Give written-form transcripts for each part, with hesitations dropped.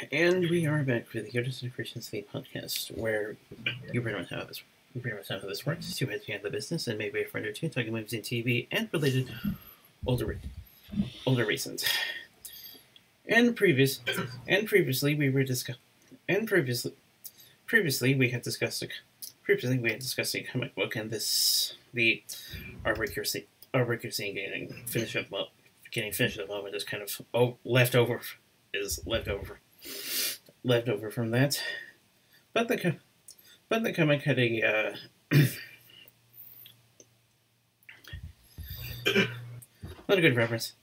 And we are back for the Yoda Soda Creations podcast, where you pretty much know how this works. Two heads behind the business, and maybe a friend or two talking movies and TV and related older recent. And previously we had discussed a comic book, and the artwork you're seeing getting finished up at the moment is kind of left over from that. But the comic had a lot of good references,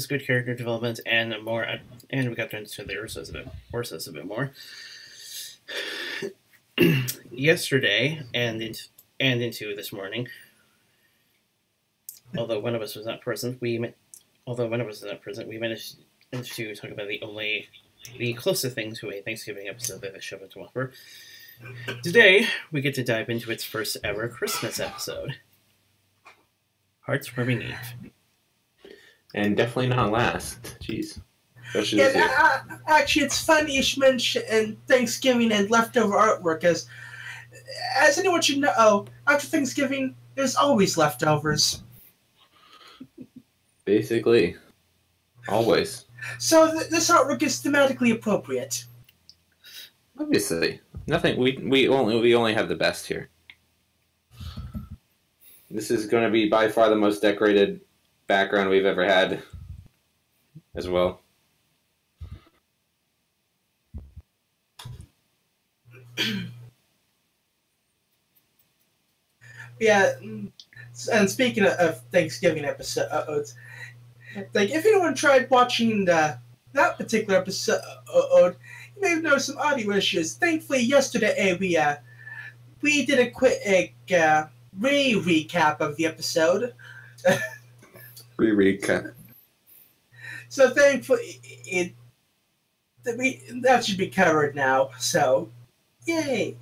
good character development, and more. And we got to understand the Ursos a bit more. Yesterday and into this morning, although one of us was not present, we managed to talk about the closest thing to a Thanksgiving episode that the show had to offer. Today, we get to dive into its first ever Christmas episode, Hearth's Warming Eve. And definitely not last. Jeez. Yeah, actually, it's funny you should mention Thanksgiving and leftover artwork, as anyone should know, after Thanksgiving, there's always leftovers. Basically. Always. So this artwork is thematically appropriate. Obviously. Nothing. We only have the best here. This is going to be by far the most decorated background we've ever had as well. Yeah, and speaking of Thanksgiving episodes, like if anyone tried watching that particular episode, you may have noticed some audio issues. Thankfully, yesterday we did a quick recap of the episode. Recap. So thankfully, that should be covered now. So, yay!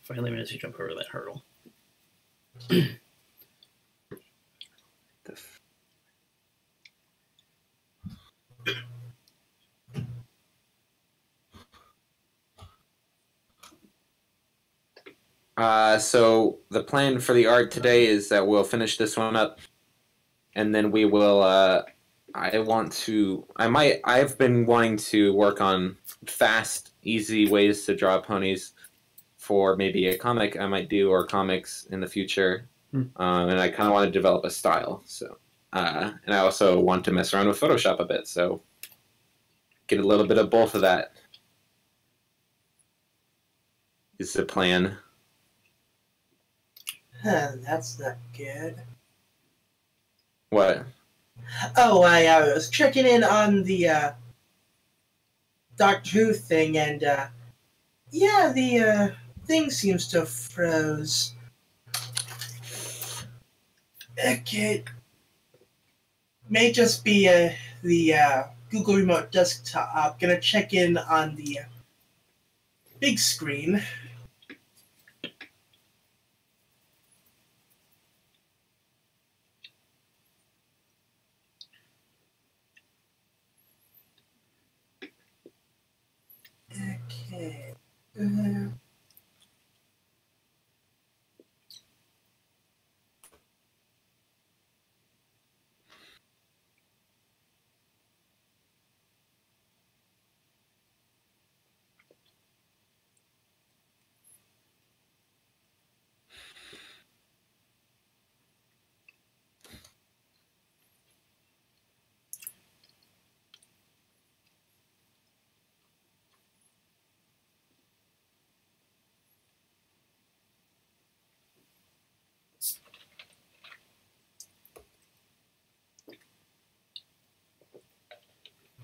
Finally managed to jump over that hurdle. So the plan for the art today is that we'll finish this one up, and then we will. I've been wanting to work on fast, easy ways to draw ponies for maybe a comic I might do, or comics in the future. And I kind of want to develop a style. So, and I also want to mess around with Photoshop a bit. So, get a little bit of both of that. Is the plan. That's not good. What? Oh, I was checking in on the Doctor Who thing, and yeah, the thing seems to have froze. Okay. May just be the Google Remote Desktop. Gonna check in on the big screen. Okay.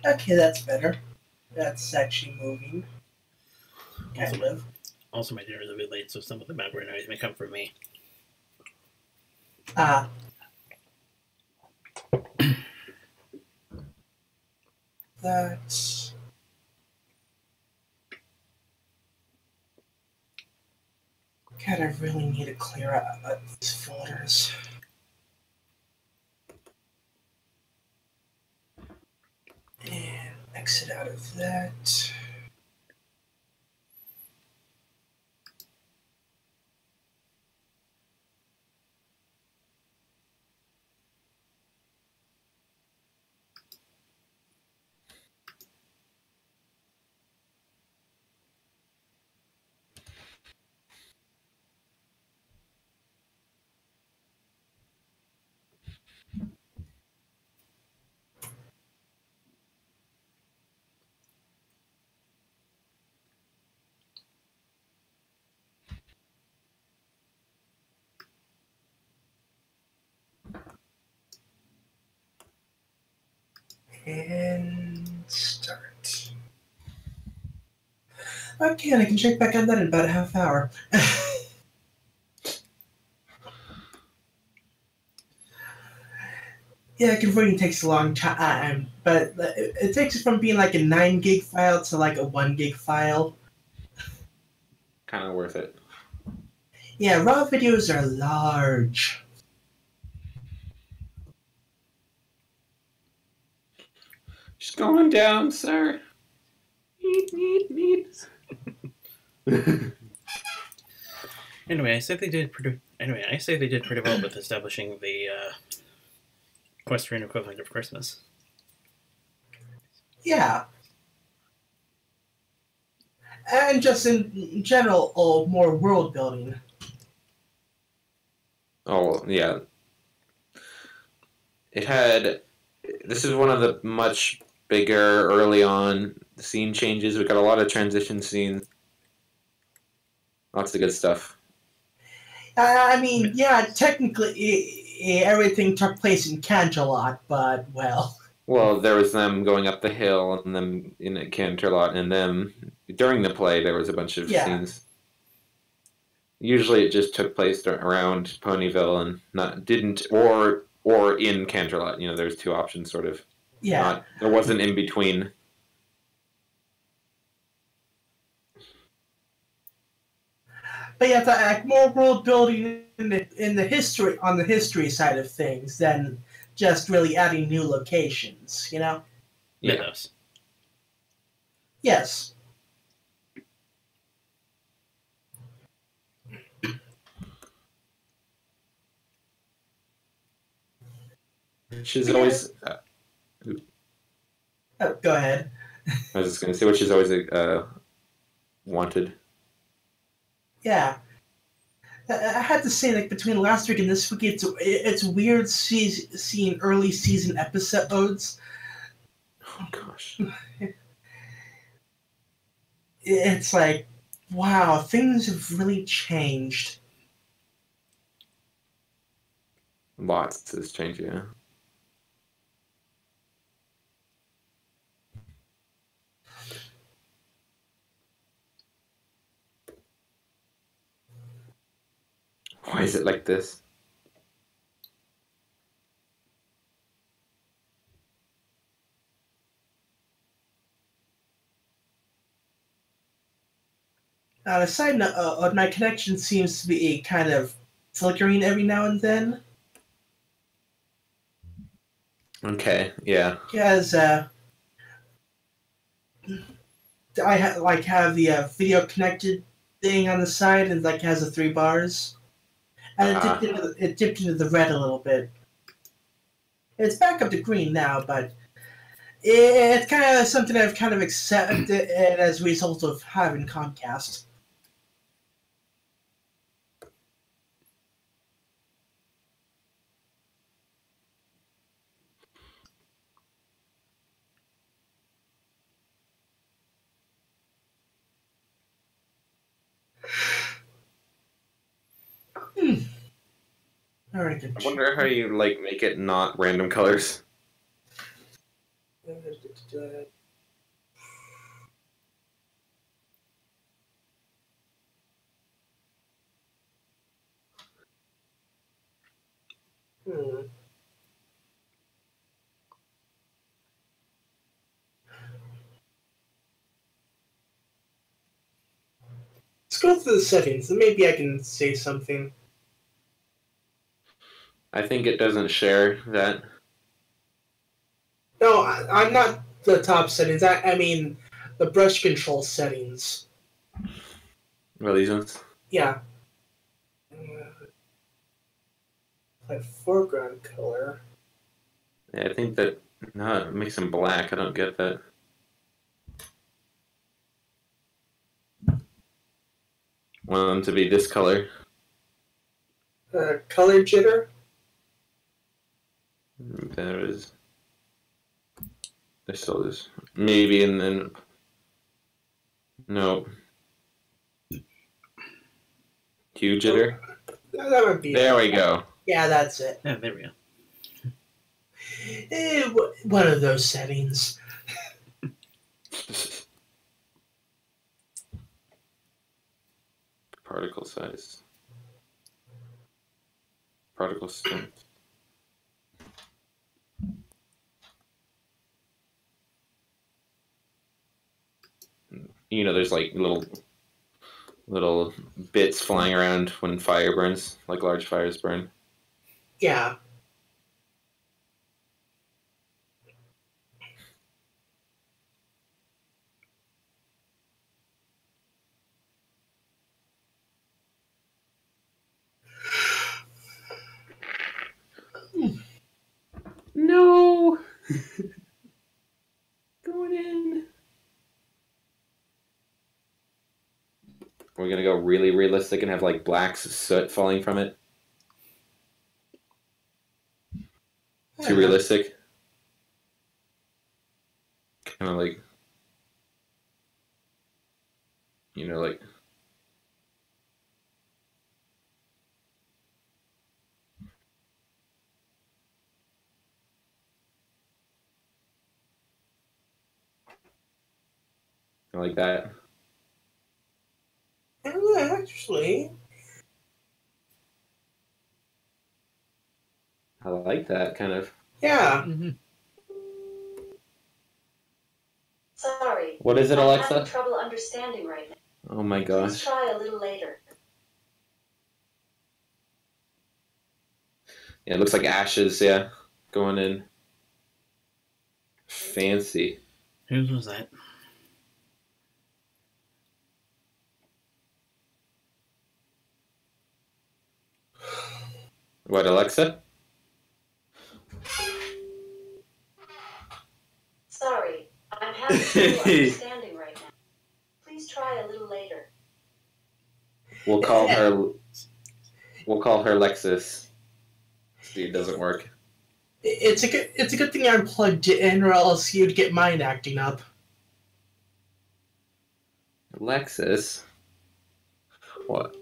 Okay, that's better. That's actually moving. Kind of. Also, my dinner is a bit late, so some of the background noise may come from me. Ah. That's... God, I really need to clear out these folders. And exit out of that. And start. Okay, and I can check back on that in about a half hour. Yeah, converting takes a long time, but it takes it from being like a 9 gig file to like a 1 gig file. Kind of worth it. Yeah, raw videos are large. She's going down, sir. Neat. Anyway, I say they did pretty well with establishing the equestrian equivalent of Christmas. Yeah. And just in general, more world building. Oh, yeah. This is one of the much bigger early on scene changes. We got a lot of transition scenes. Lots of good stuff. I mean, yeah, technically everything took place in Canterlot, but, well... Well, there was them going up the hill and them in a Canterlot, and then during the play there was a bunch of scenes. Usually it just took place around Ponyville and didn't or in Canterlot. You know, there's two options, sort of. Yeah. There wasn't in between. But yeah, like more world building in the history on the history side of things than just really adding new locations, you know? Yeah. Yes. She's always. Oh, go ahead. I was just going to say what she's always wanted. Yeah. I had to say, like, between last week and this week, it's weird seeing early season episodes. Oh, gosh. It's like, wow, things have really changed. Lots has changed, yeah. Why is it like this? On a side note, my connection seems to be kind of flickering every now and then. Okay, yeah. Because I have the video connected thing on the side and like has the 3 bars, and it dipped into the red a little bit. It's back up to green now, but it's kind of something I've kind of accepted as a result of having Comcast. All right, good. I wonder how you make it not random colors. Let's go through the settings, and maybe I can say something. I think it doesn't share that. No, I'm not the top settings. I mean the brush control settings. Well, these ones. Yeah. Like foreground color. Yeah, I think that. No, it makes them black. I don't get that. Want them to be this color. Color jitter. There is. There still is. Maybe, and then. No. Hue jitter. That would be. There we go. Yeah, that's it. Oh, there we go. One of those settings. Particle size. Particle strength. You know, there's like little bits flying around when fire burns, like large fires burn. Yeah. No! Going in. We're gonna go really realistic and have like black soot falling from it. Too realistic. Kind of like, you know, like. Like that. Actually. I like that kind of. Yeah. Mm-hmm. Sorry. What is it, I'm Alexa? having trouble understanding right now. Oh my Please gosh. try a little later. Yeah, it looks like ashes, yeah. Going in. Fancy. Whose was that? What, Alexa? Sorry. I'm having trouble understanding right now. Please try a little later. We'll call her Lexus. See, it doesn't work. It's a good thing I'm plugged in, or else you'd get mine acting up. Lexus? What?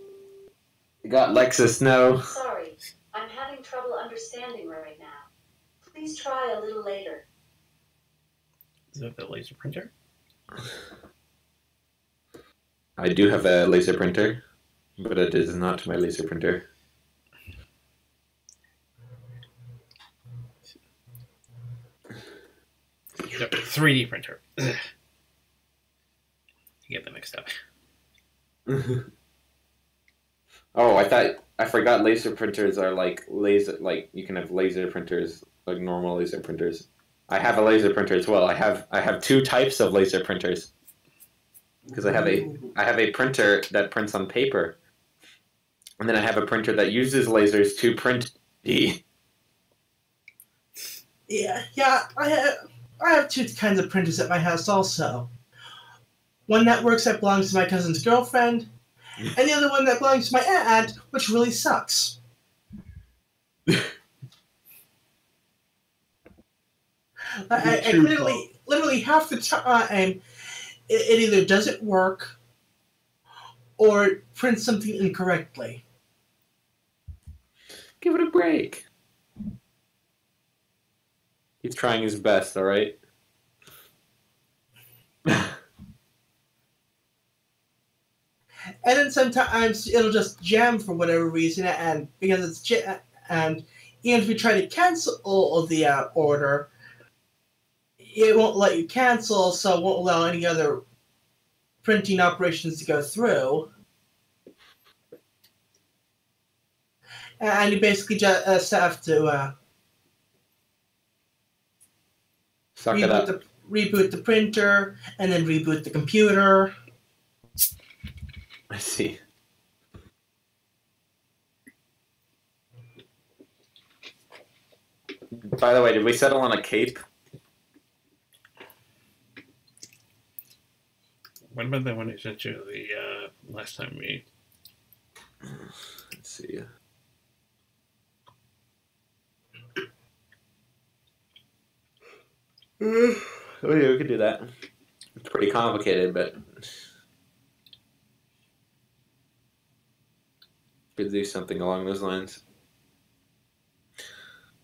You got Lexus, no. Sorry. I'm having trouble understanding right now. Please try a little later. Is that the laser printer? I do have a laser printer, but it is not my laser printer. No, 3D printer. You get them mixed up. Oh, I forgot laser printers are like you can have laser printers like normal laser printers. I have a laser printer as well. I have two types of laser printers. Because I have a printer that prints on paper. And then I have a printer that uses lasers to print Yeah, I have two kinds of printers at my house also. One that works that belongs to my cousin's girlfriend, and the other one that belongs to my aunt, which really sucks. I literally half the time it either doesn't work or prints something incorrectly. Give it a break. He's trying his best, all right? and then sometimes it'll just jam for whatever reason, and because and even if you try to cancel the order, it won't let you cancel, so it won't allow any other printing operations to go through. And you basically just have to Suck it up. reboot the printer, and then reboot the computer. I see. By the way, did we settle on a cape? What about that one I sent you the last time we... Let's see. Oh yeah, we could do that. It's pretty complicated, but could do something along those lines.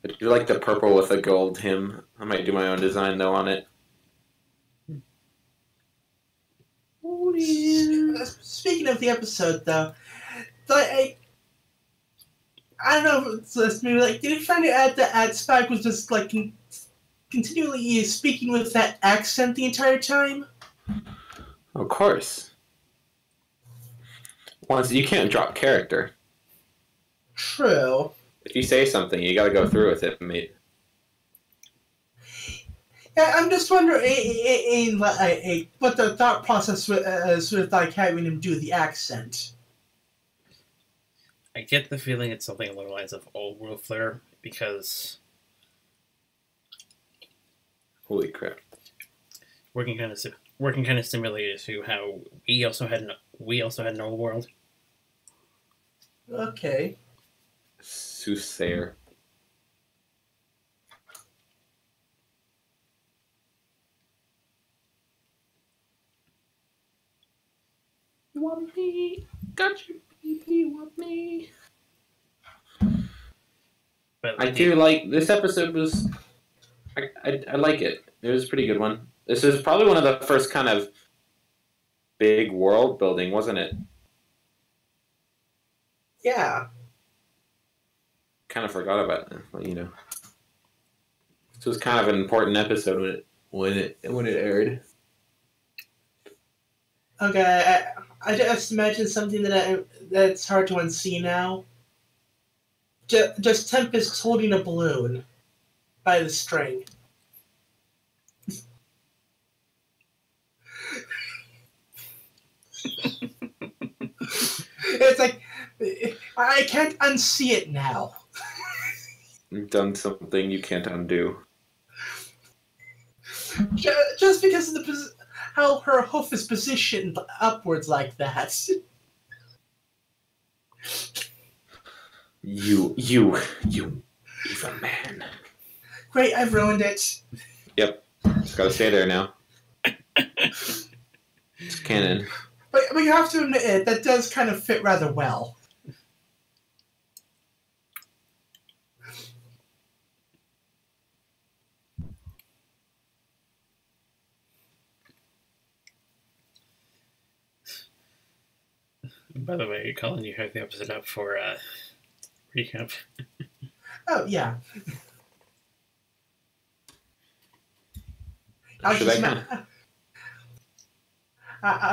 I do like the purple with the gold him. I might do my own design though on it. Speaking of the episode, though, I don't know if it's just maybe like, did you find it that Spike was just like continually speaking with that accent the entire time? Of course. Once you can't drop character. True. If you say something, you got to go through with it, mate. Yeah, I'm just wondering what the thought process was with like having him do the accent. I get the feeling it's something along the lines of old world flair, because Holy crap! working kind of similarly to how we also had an old world. Okay. Soothsayer. Want me? Got you, baby. Want me? But I do like this episode. Was I like it. It was a pretty good one. This is probably one of the first kind of big world building, wasn't it? Yeah. Kind of forgot about it. Well, you know, this was kind of an important episode when it aired. Okay, I just imagine something that's hard to unsee now. Just Tempest holding a balloon by the string. It's like, I can't unsee it now. You've done something you can't undo. Just because of how her hoof is positioned upwards like that. You evil man. Great, I've ruined it. Yep. Just gotta stay there now. It's canon. But you have to admit it, that does kind of fit rather well. By the way, Colin, you have the episode up for recap. Oh, yeah. I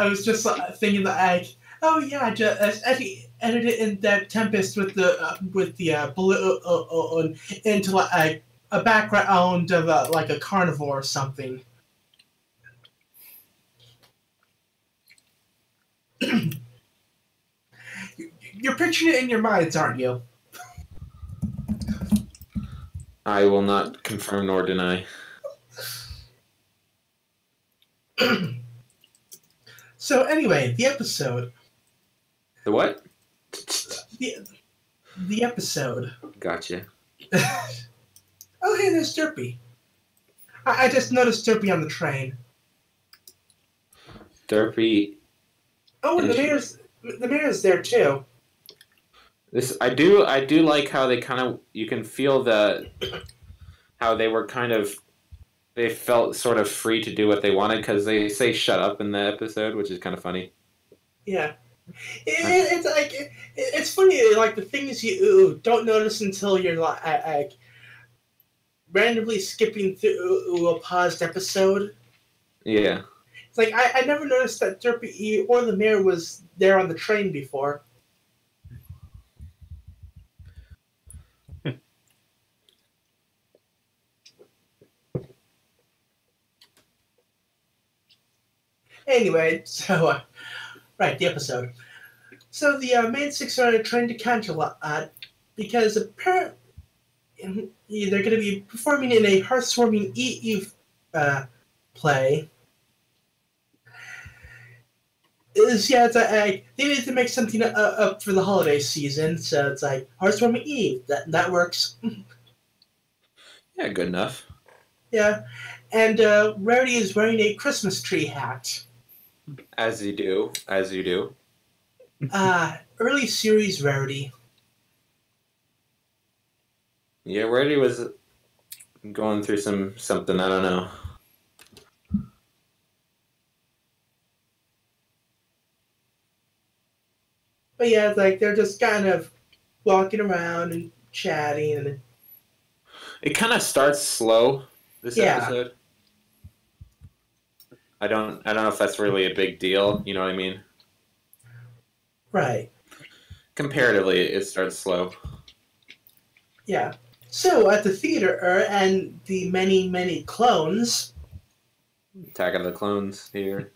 was just thinking that oh yeah, just edit it in that Tempest with the balloon into like a background of like a carnivore or something. You're picturing it in your minds, aren't you? I will not confirm nor deny. So anyway, the episode. The what? The episode. Gotcha. Oh hey, there's Derpy. I just noticed Derpy on the train. Derpy. Oh, and the mayor's there too. I do like how they kind of, you can feel how they were kind of, they felt sort of free to do what they wanted because they say shut up in the episode, which is kind of funny. Yeah. It's like it's funny, like the things you don't notice until you're like randomly skipping through a paused episode. Yeah. It's like I never noticed that Derpy or the mayor was there on the train before. Anyway, so right, the episode. So the main six are on a train to Canterlot because apparently they're going to be performing in a hearth-warming Eve play. It's like they need to make something up for the holiday season, so it's like hearth-warming Eve. That works. Yeah, good enough. Yeah, and Rarity is wearing a Christmas tree hat. As you do. Early series Rarity. Yeah, Rarity was going through something, I don't know. But yeah, it's like they're just kind of walking around and chatting, and It kind of starts slow, this episode. I don't know if that's really a big deal, you know what I mean? right. Comparatively, it starts slow. Yeah. So at the theater and the many clones, Attack of the Clones here.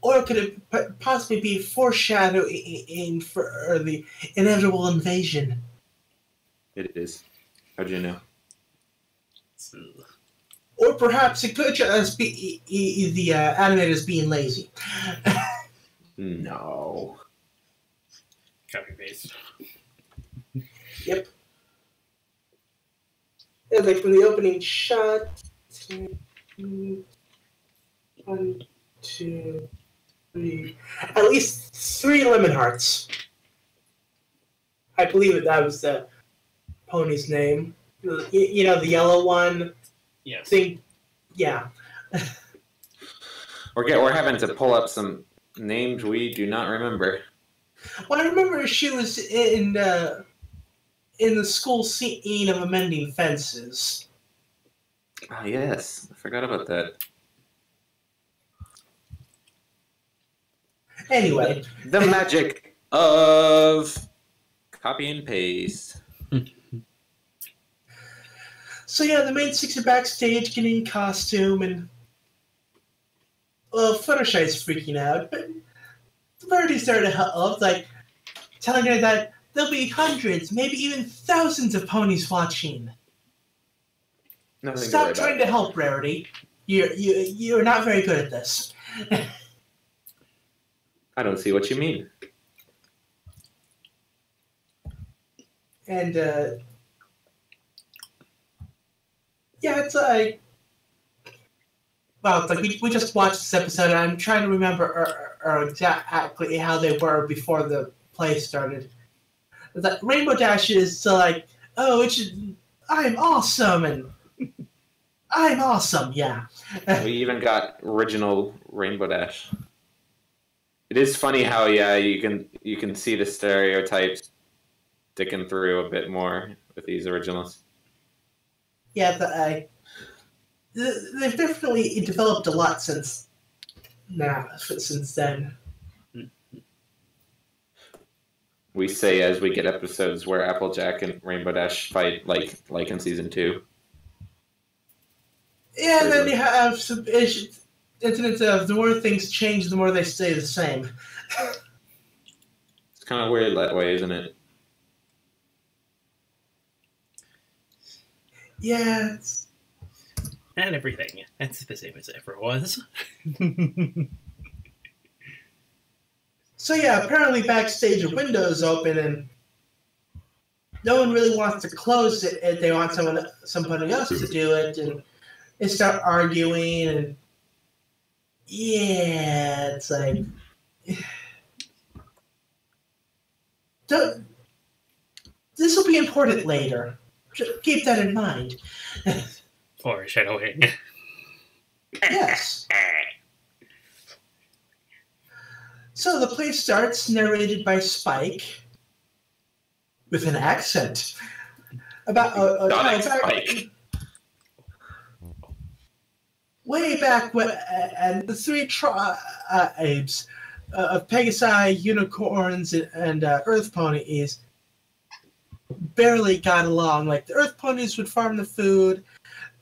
or could it possibly be foreshadowing for the inevitable invasion? It is. How'd you know? Or perhaps it could just be the animators being lazy. No. Copy paste. Yep. Yeah, like from the opening shot. 1, 2, 3. At least 3 lemon hearts. I believe that was the pony's name. You know, the yellow one. Yes. Yeah. We're having to pull up some names we do not remember. Well, I remember she was in the school scene of amending fences. Ah, yes. I forgot about that. Anyway. The magic of copy and paste. So yeah, the main 6 are backstage getting in costume, and well, Fluttershy's freaking out, but Verity's there to help, like telling her that there'll be hundreds, maybe even thousands of ponies watching. Nothing to Stop worry trying about. to help, Rarity. You're not very good at this. I don't see what you mean. And yeah, it's like, well, it's like we just watched this episode, and I'm trying to remember exactly how they were before the play started. It's like Rainbow Dash is like, oh, I'm awesome, and I'm awesome, yeah. We even got original Rainbow Dash. It is funny how you can see the stereotypes sticking through a bit more with these originals. Yeah, they've definitely developed a lot since then. We say as we get episodes where Applejack and Rainbow Dash fight like in season 2. Yeah, and then you have some incidents of the more things change, the more they stay the same. It's kind of weird that way, isn't it? Yeah, And everything. That's the same as it ever was. So yeah, apparently backstage a window's open and no one really wants to close it, and they want somebody else to do it, and they start arguing, and yeah, it's like this will be important later. Keep that in mind. Foreshadowing. Yes. So the play starts, narrated by Spike, with an accent. Way back when, and the three tribes of Pegasi, unicorns, and Earth ponies barely got along. Like, the Earth ponies would farm the food,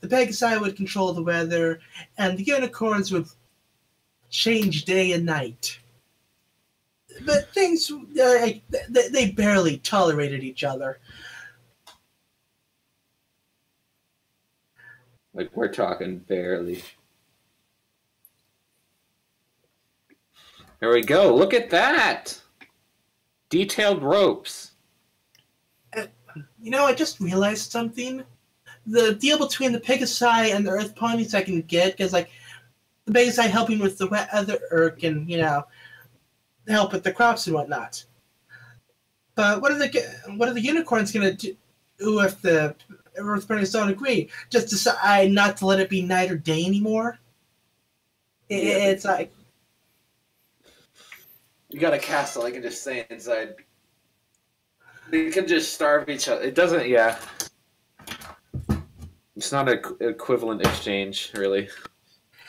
the Pegasi would control the weather, and the unicorns would change day and night. But things, they barely tolerated each other. Like, we're talking barely. There we go. Look at that! Detailed ropes. You know, I just realized something. The deal between the Pegasi and the Earth ponies I can get, because, like, the Pegasi helping with the weather can, you know, help with the crops and whatnot. But what are the unicorns gonna do if the Earth ponies don't agree? Just decide not to let it be night or day anymore? It's like, you got a castle, I can just stay inside. They can just starve each other. It doesn't, yeah. It's not an equivalent exchange, really.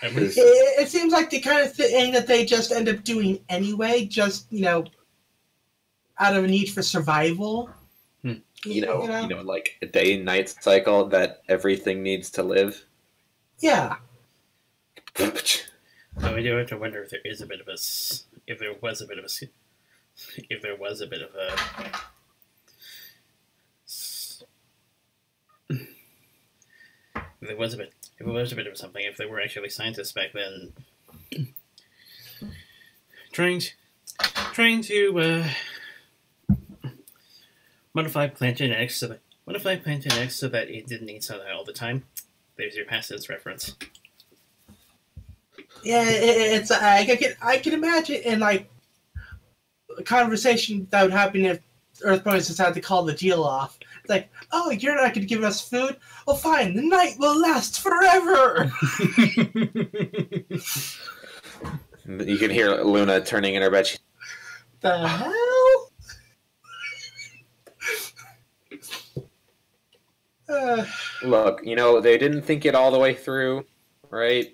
It seems like the kind of thing that they just end up doing anyway, just, you know, out of a need for survival. You know, like a day and night cycle that everything needs to live. Yeah. So I do have to wonder if there was a bit of a something, if there were actually scientists back then trying to modify plant genetics so that it didn't need sunlight all the time. There's your past tense reference. Yeah, it's I can imagine in, like, a conversation that would happen if Earth ponies decided to call the deal off. It's like, oh, you're not going to give us food? Well, fine, the night will last forever! You can hear Luna turning in her bed. The hell? Look, you know, they didn't think it all the way through, right?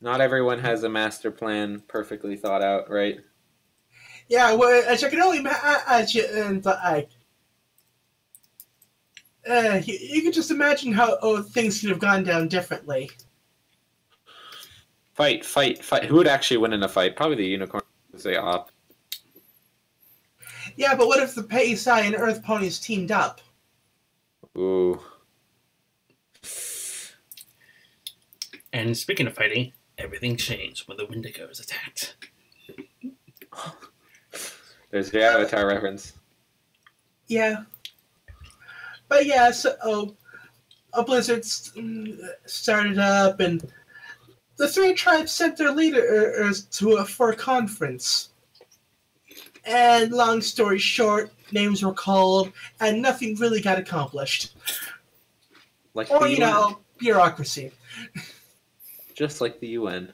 Not everyone has a master plan perfectly thought out, right? Yeah, well, as I can only imagine, like, you can just imagine how things could have gone down differently. Fight. Who would actually win in a fight? Probably the unicorn. Say op. Yeah, but what if the Pegasi and Earth ponies teamed up? Ooh. And speaking of fighting, everything changed when the Wendigo was attacked. There's the Avatar reference. Yeah. But yeah, so a blizzard started up, and the three tribes sent their leaders for a conference. And long story short, names were called, and nothing really got accomplished. Like or, the you UN. know, bureaucracy. Just like the UN.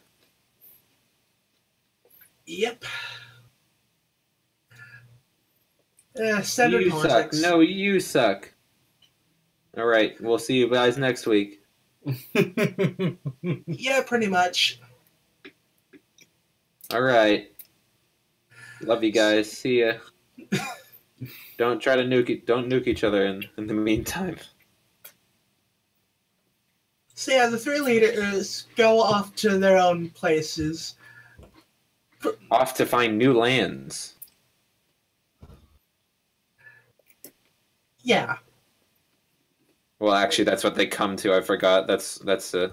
Yep. Standard You politics. suck. No, you suck. All right, we'll see you guys next week. Yeah, pretty much. All right. Love you guys. See ya. Don't try to nuke each other in the meantime. So yeah, the three leaders go off to their own places. Off to find new lands. Yeah. Well, actually, that's what they come to. I forgot. That's the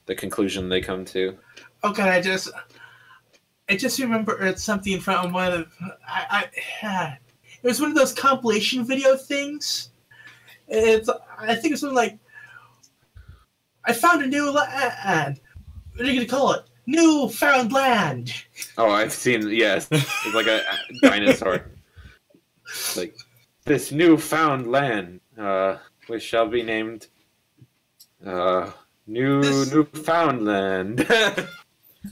conclusion they come to. Okay, I just remembered something from one of it was one of those compilation video things. I think it's something like, I found a new land. What are you gonna call it? New found land. Oh, I've seen. Yes, it's like a dinosaur. Like this newfound land, which shall be named Newfoundland.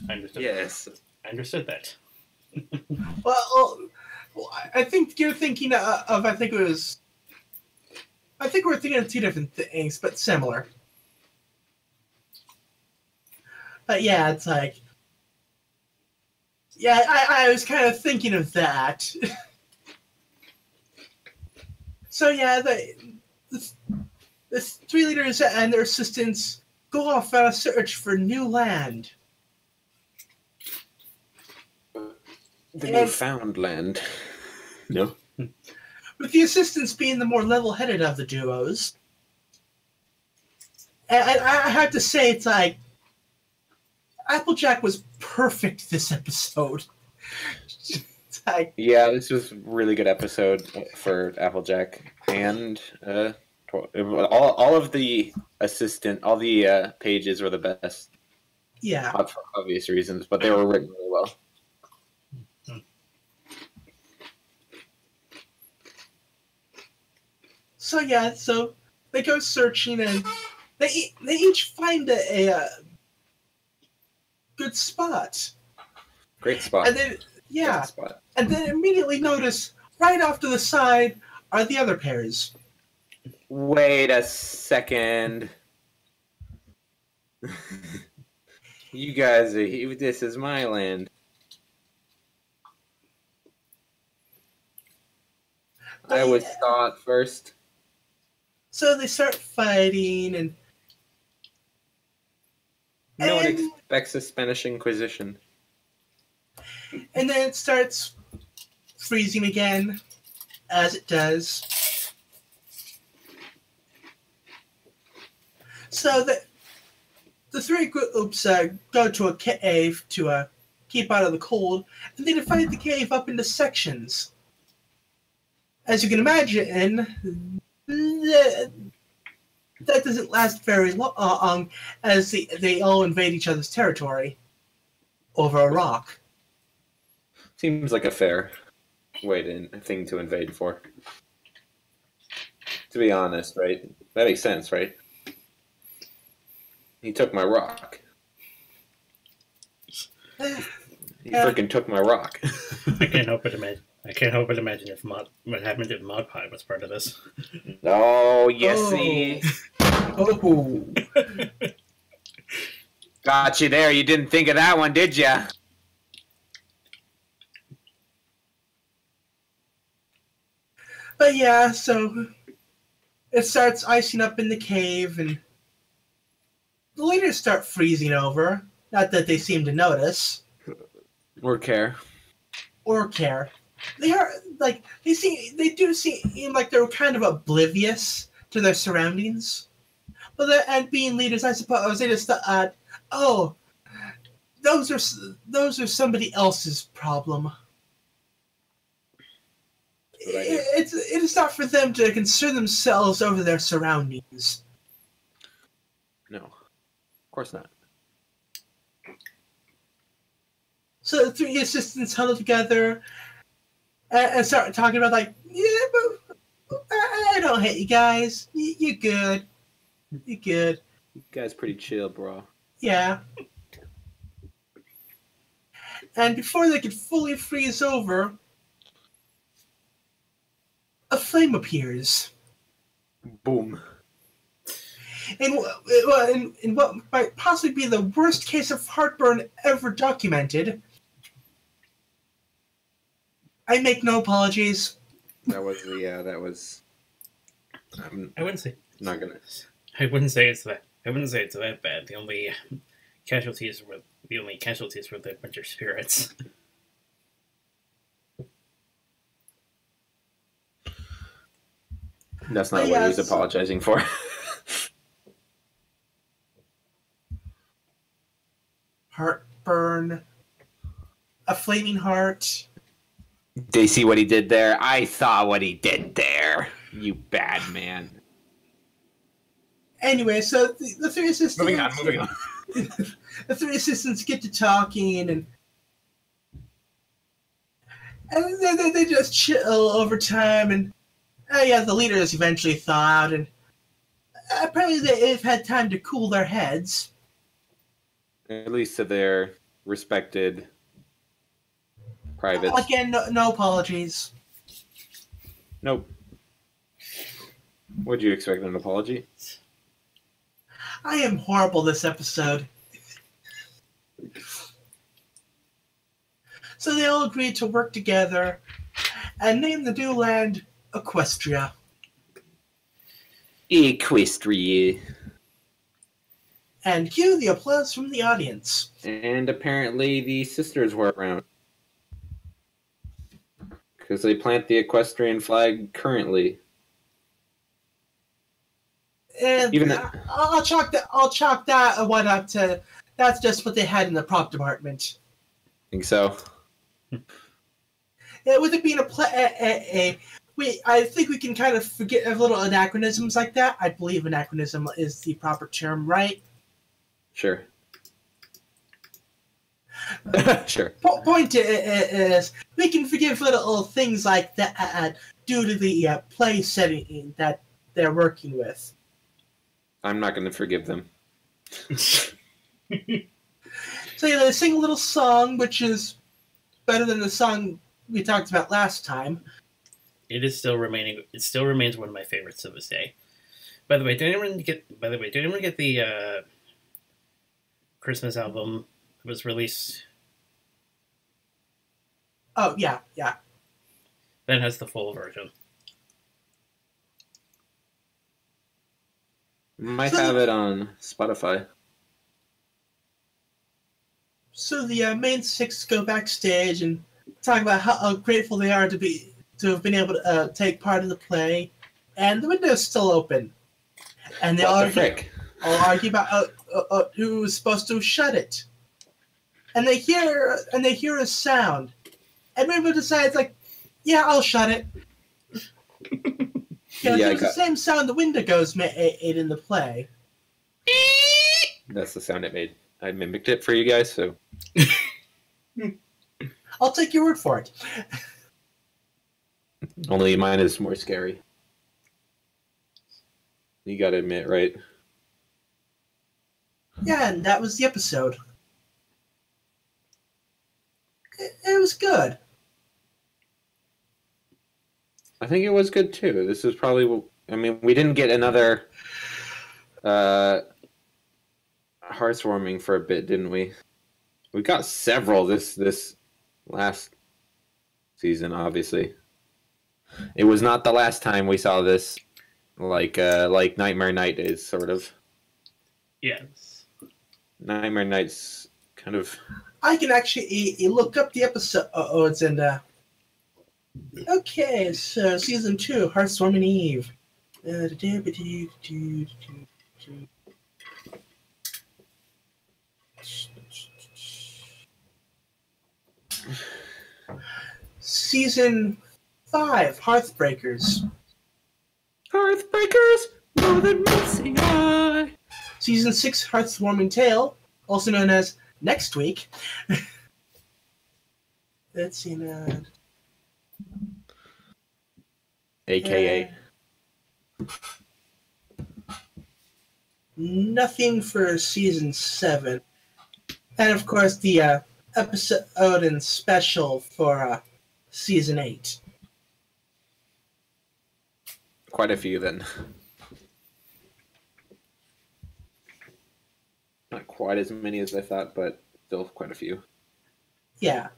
I understood. Yes. I understood that. Well, I think you're thinking of. I think we're thinking of two different things, but similar. But yeah, it's like, yeah, I was kind of thinking of that. So yeah, the three leaders and their assistants go off on a search for new land. The Newfoundland. No. With the assistants being the more level-headed of the duos. And I have to say, it's like, Applejack was perfect this episode. It's like, Yeah, this was a really good episode for Applejack, and all of the all the pages were the best. yeah. For obvious reasons, but they were written really well. So yeah, so they go searching and they each find a good spot. Great spot. And then yeah, Great spot. and then immediately notice right off to the side are the other pairs. Wait a second. You guys are here. This is my land. I was thought first. So they start fighting and No one expects a Spanish Inquisition. and then it starts freezing again, as it does. So the three groups go to a cave to keep out of the cold, and they divide the cave up into sections. As you can imagine, that doesn't last very long, as they all invade each other's territory over a rock. Seems like a fair thing to invade for. To be honest, right? That makes sense, right? He took my rock. He freaking took my rock. I can't help but imagine if what happened if Mod Pie was part of this. Oh, you see? Oh. Got you there. You didn't think of that one, did ya? But yeah, so it starts icing up in the cave, and the leaders start freezing over. Not that they seem to notice Or care. or care. They are like they do seem like they're kind of oblivious to their surroundings. But and being leaders, I suppose they just thought, oh, those are somebody else's problem. It is not for them to concern themselves over their surroundings. No. Of course not. So the three assistants huddle together and start talking about, like, yeah, but I don't hate you guys. You're good. You're good. You guys pretty chill, bro. Yeah. And before they could fully freeze over, a flame appears. Boom. In what might possibly be the worst case of heartburn ever documented. I make no apologies. That was. I wouldn't say. Not gonna. I wouldn't say it's that bad. The only casualties were the winter spirits. That's not what he was apologizing for. Heartburn. A flaming heart. They see what he did there. I saw what he did there. You bad man. Anyway, so the three assistants. Moving on. The three assistants get to talking, and they just chill over time, and the leaders eventually thaw out, and apparently they've had time to cool their heads. At least to their respected privates. Again, no apologies. Nope. Would you expect an apology? I am horrible this episode. So they all agreed to work together and name the new land Equestria. Equestria. And cue the applause from the audience. And apparently the sisters were around. Because they plant the equestrian flag currently. And Even I'll chalk that one up to that's just what they had in the prop department. Think so? With it being I think we can kind of forget a little anachronisms like that. I believe anachronism is the proper term, right? Sure. Sure. Point is, we can forgive little things like that due to the play setting that they're working with. I'm not going to forgive them. So yeah, they sing a little song, which is better than the song we talked about last time. It still remains one of my favorites to this day. By the way, did anyone get the Christmas album that was released? Oh yeah. That has the full version. Might have it on Spotify. So the main six go backstage and talk about how grateful they are to have been able to take part in the play, and the window's still open, and they all argue about who was supposed to shut it, and they hear a sound, and Rainbow decides yeah, I'll shut it. Because it was the same sound the window goes made in the play. That's the sound it made. I mimicked it for you guys, so. I'll take your word for it. Only mine is more scary. You gotta admit, right? Yeah, and that was the episode. It was good. I think it was good too. This is probably. I mean, we didn't get another heartwarming for a bit, didn't we? We got several this last season. Obviously, it was not the last time we saw this. Like Nightmare Night is sort of. Yes. Nightmare Night's kind of. I can actually look up the episodes and. Okay, so season 2, Hearthswarming Eve. Season 5, Hearthbreakers. Hearthbreakers, more than meets the eye. Season 6, Hearthwarming Tale, also known as Next Week. Let's see now. AKA. Nothing for season 7. And of course the episode and special for season 8. Quite a few then. Not quite as many as I thought, but still quite a few. Yeah.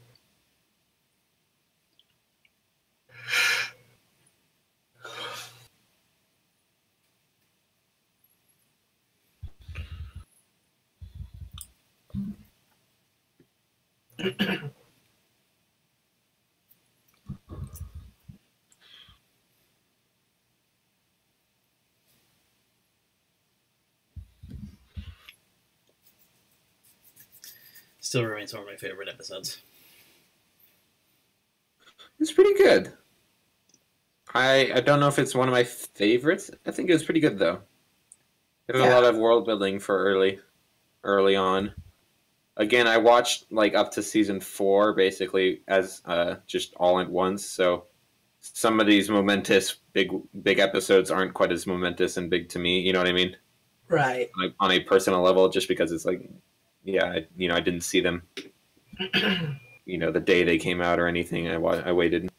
Still remains one of my favorite episodes. It's pretty good. I don't know if it's one of my favorites. I think it was pretty good though. There's a lot of world building for early on. Again, I watched up to season 4 basically as just all at once. So some of these momentous big episodes aren't quite as momentous and big to me. You know what I mean? Right. On a personal level, just because it's I didn't see them you know, the day they came out or anything. I waited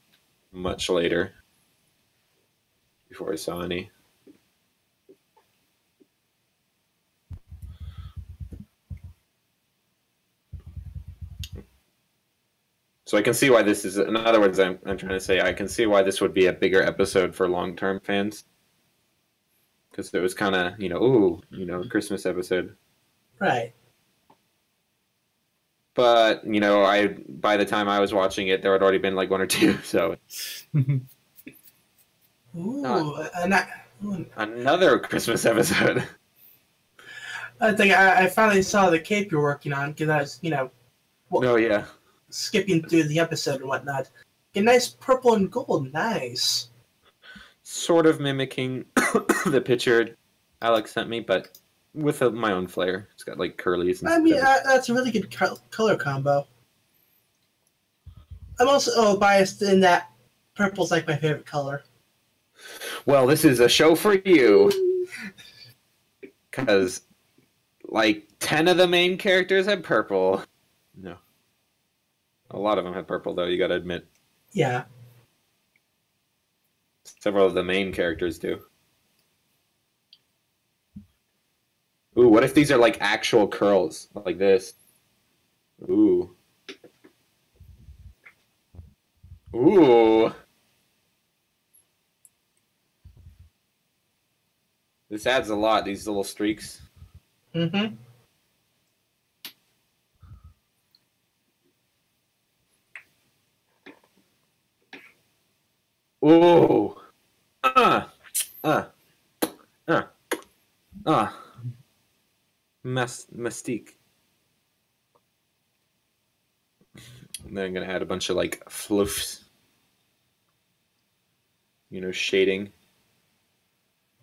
much later before I saw any. So I can see why this is. In other words, I'm trying to say I can see why this would be a bigger episode for long-term fans, because it was kind of, you know, ooh, you know, Christmas episode. Right. But you know, by the time I was watching it, there had already been like one or two. So Ooh, another Christmas episode. I think I finally saw the cape you're working on because I was, you know, Oh yeah. skipping through the episode and whatnot. A nice purple and gold, nice. Sort of mimicking the picture Alex sent me, but with my own flair. It's got like curlies. I mean, that's a really good color combo. I'm also biased in that purple's like my favorite color. Well, this is a show for you, because like 10 of the main characters had purple. No. A lot of them had purple, though, you gotta admit. Yeah. Several of the main characters do. Ooh, what if these are like actual curls? Like this. Ooh. Ooh. This adds a lot, these little streaks. Mm-hmm. Ooh. Mystique. And then I'm gonna add a bunch of like floofs. You know, shading.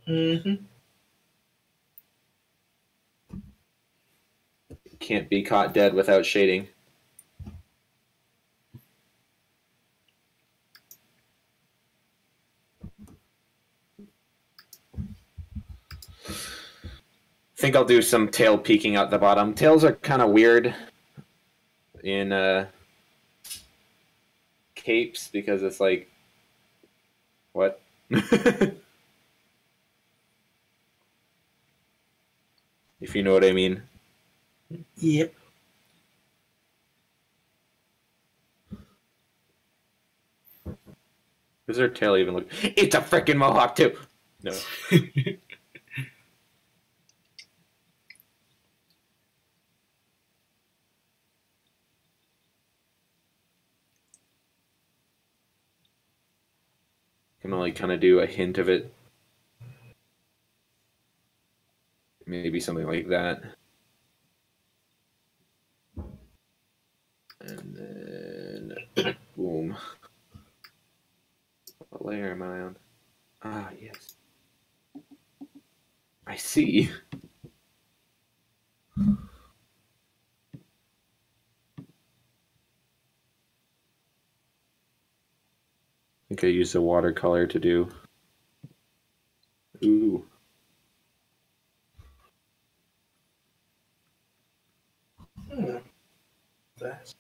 Mm-hmm. Can't be caught dead without shading. I think I'll do some tail peeking out the bottom. Tails are kind of weird in capes because it's like, what? If you know what I mean. Yep. Does their tail even look? It's a freaking mohawk too. No. Can only kind of do a hint of it. Maybe something like that. And then, boom. What layer am I on? Ah, yes. I see. I think I used a watercolor to do. Ooh. That's...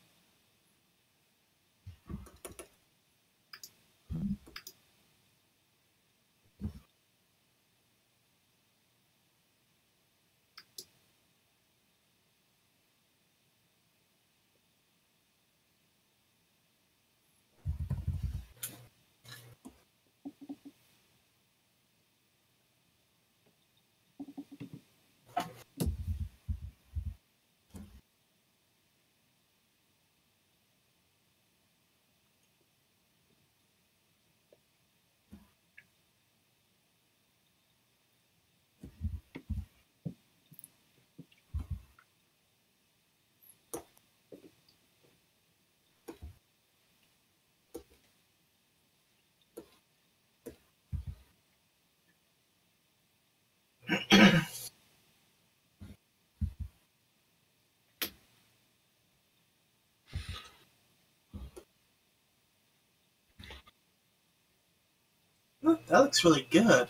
Look, that looks really good.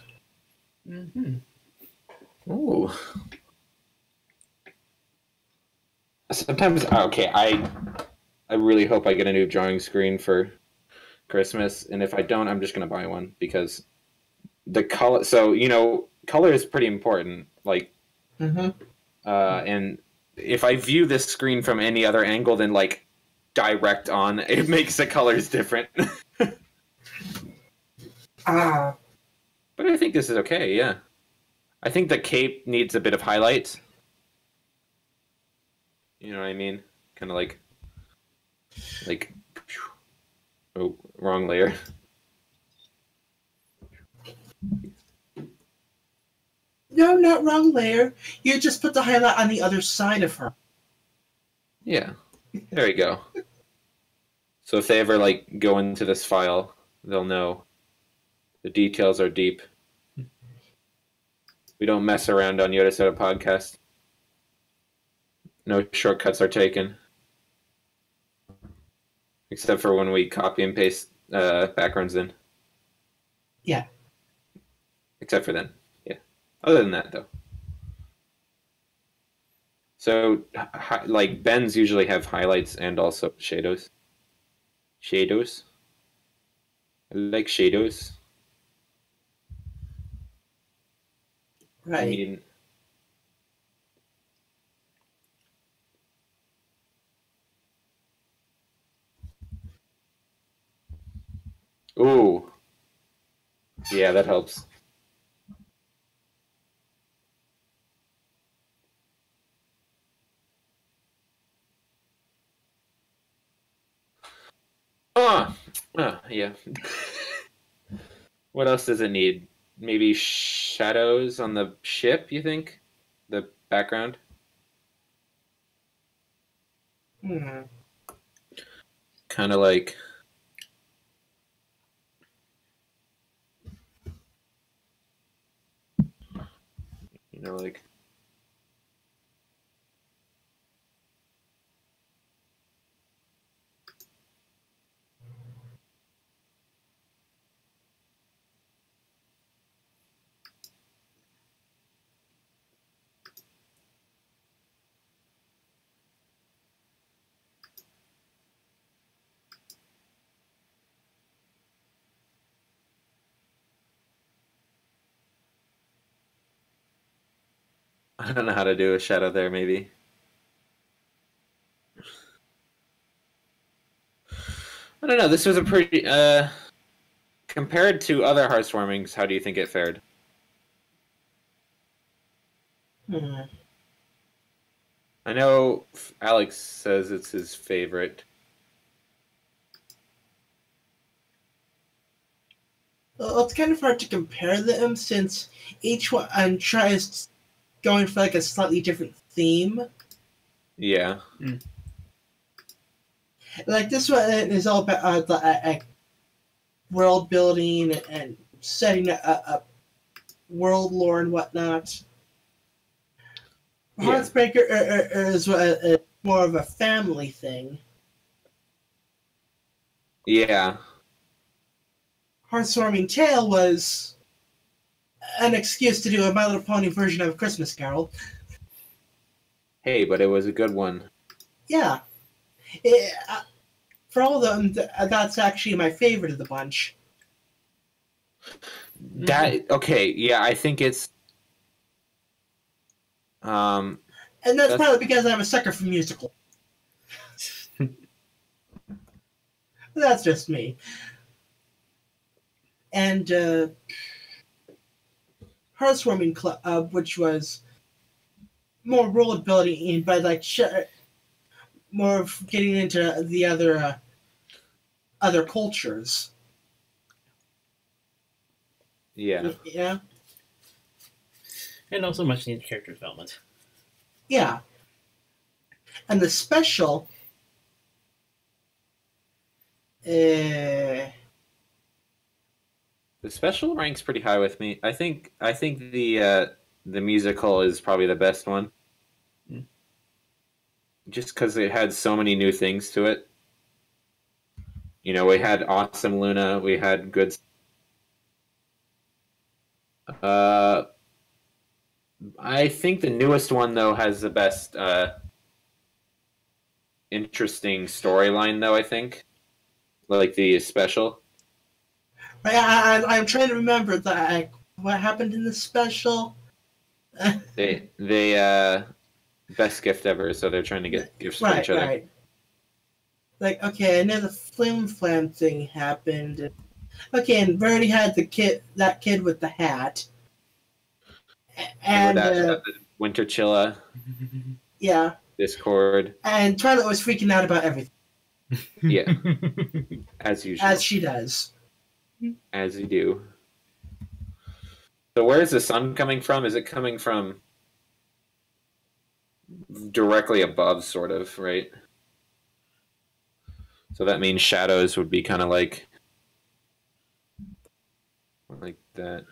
Mm-hmm. Ooh. Sometimes, okay, I really hope I get a new drawing screen for Christmas, and if I don't, I'm just gonna buy one because the color. So color is pretty important. Like, Mm-hmm. and if I view this screen from any other angle than like direct on, it makes the colors different. Ah. But I think this is okay. Yeah, I think the cape needs a bit of highlights. You know what I mean? Kind of like. Oh, wrong layer. No, not wrong layer. You just put the highlight on the other side of her. Yeah, there we go. So if they ever like go into this file, they'll know the details are deep. We don't mess around on Yoda Soda Podcast. No shortcuts are taken, except for when we copy and paste backgrounds in. Yeah. Except for then, yeah. Other than that, though. So, like Bens usually have highlights and also shadows. Shadows. I like shadows. Right. I mean, ooh, yeah, that helps. Yeah. What else does it need? Maybe shadows on the ship, you think? The background? Hmm. Kind of like... like... I don't know how to do a shadow there, maybe. I don't know, this was a pretty... compared to other Hearthwarmings, how do you think it fared? Hmm. I know Alex says it's his favorite. Well, it's kind of hard to compare them since each one tries going for like a slightly different theme. Yeah. Like this one is all about world building and setting up world lore and whatnot. Yeah. Hearthbreaker is more of a family thing. Yeah. Hearthwarming Tale was an excuse to do a My Little Pony version of A Christmas Carol. Hey, but it was a good one. Yeah. For all of them, that's actually my favorite of the bunch. Okay, yeah, I think it's... And that's probably because I'm a sucker for musicals. That's just me. And Hearthwarming Club, which was more world building, but like more of getting into the other cultures. Yeah. Yeah. And also much needed character development. Yeah. And the special. The special ranks pretty high with me. I think the musical is probably the best one. Mm. Just because it had so many new things to it. We had Awesome Luna, we had good... I think the newest one, though, has the best interesting storyline, though. I think, like the special. I'm trying to remember that. What happened in the special? They best gift ever, so they're trying to get gifts for each other. Right. Like, okay, I know the flim flam thing happened. Okay, and Verdi had that kid with the hat. And the Winter Chilla. Yeah. Discord. And Twilight was freaking out about everything. Yeah. As usual. As she does. As you do. So where is the sun coming from? Is it coming from directly above, sort of, right? So that means shadows would be kind of like that.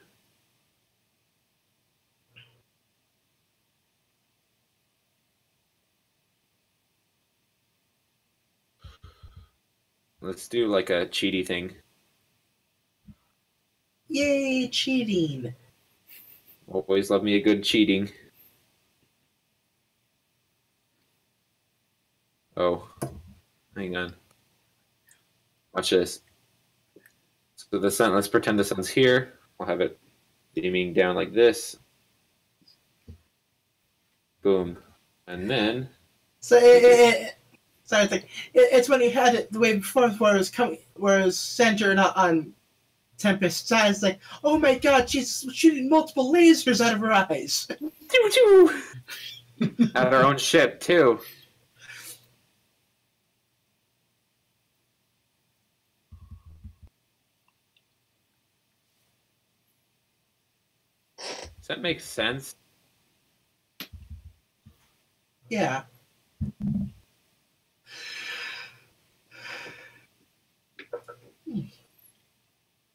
Let's do like a cheaty thing. Yay, cheating. Always love me a good cheating. Oh, hang on. Watch this. So the sun, let's pretend the sun's here. We'll have it beaming down like this. Boom. And then... So it's when he had it the way before where it was centered on Tempest's eyes. It's like, oh my god, she's shooting multiple lasers out of her eyes. At our own ship, too. Does that make sense? Yeah.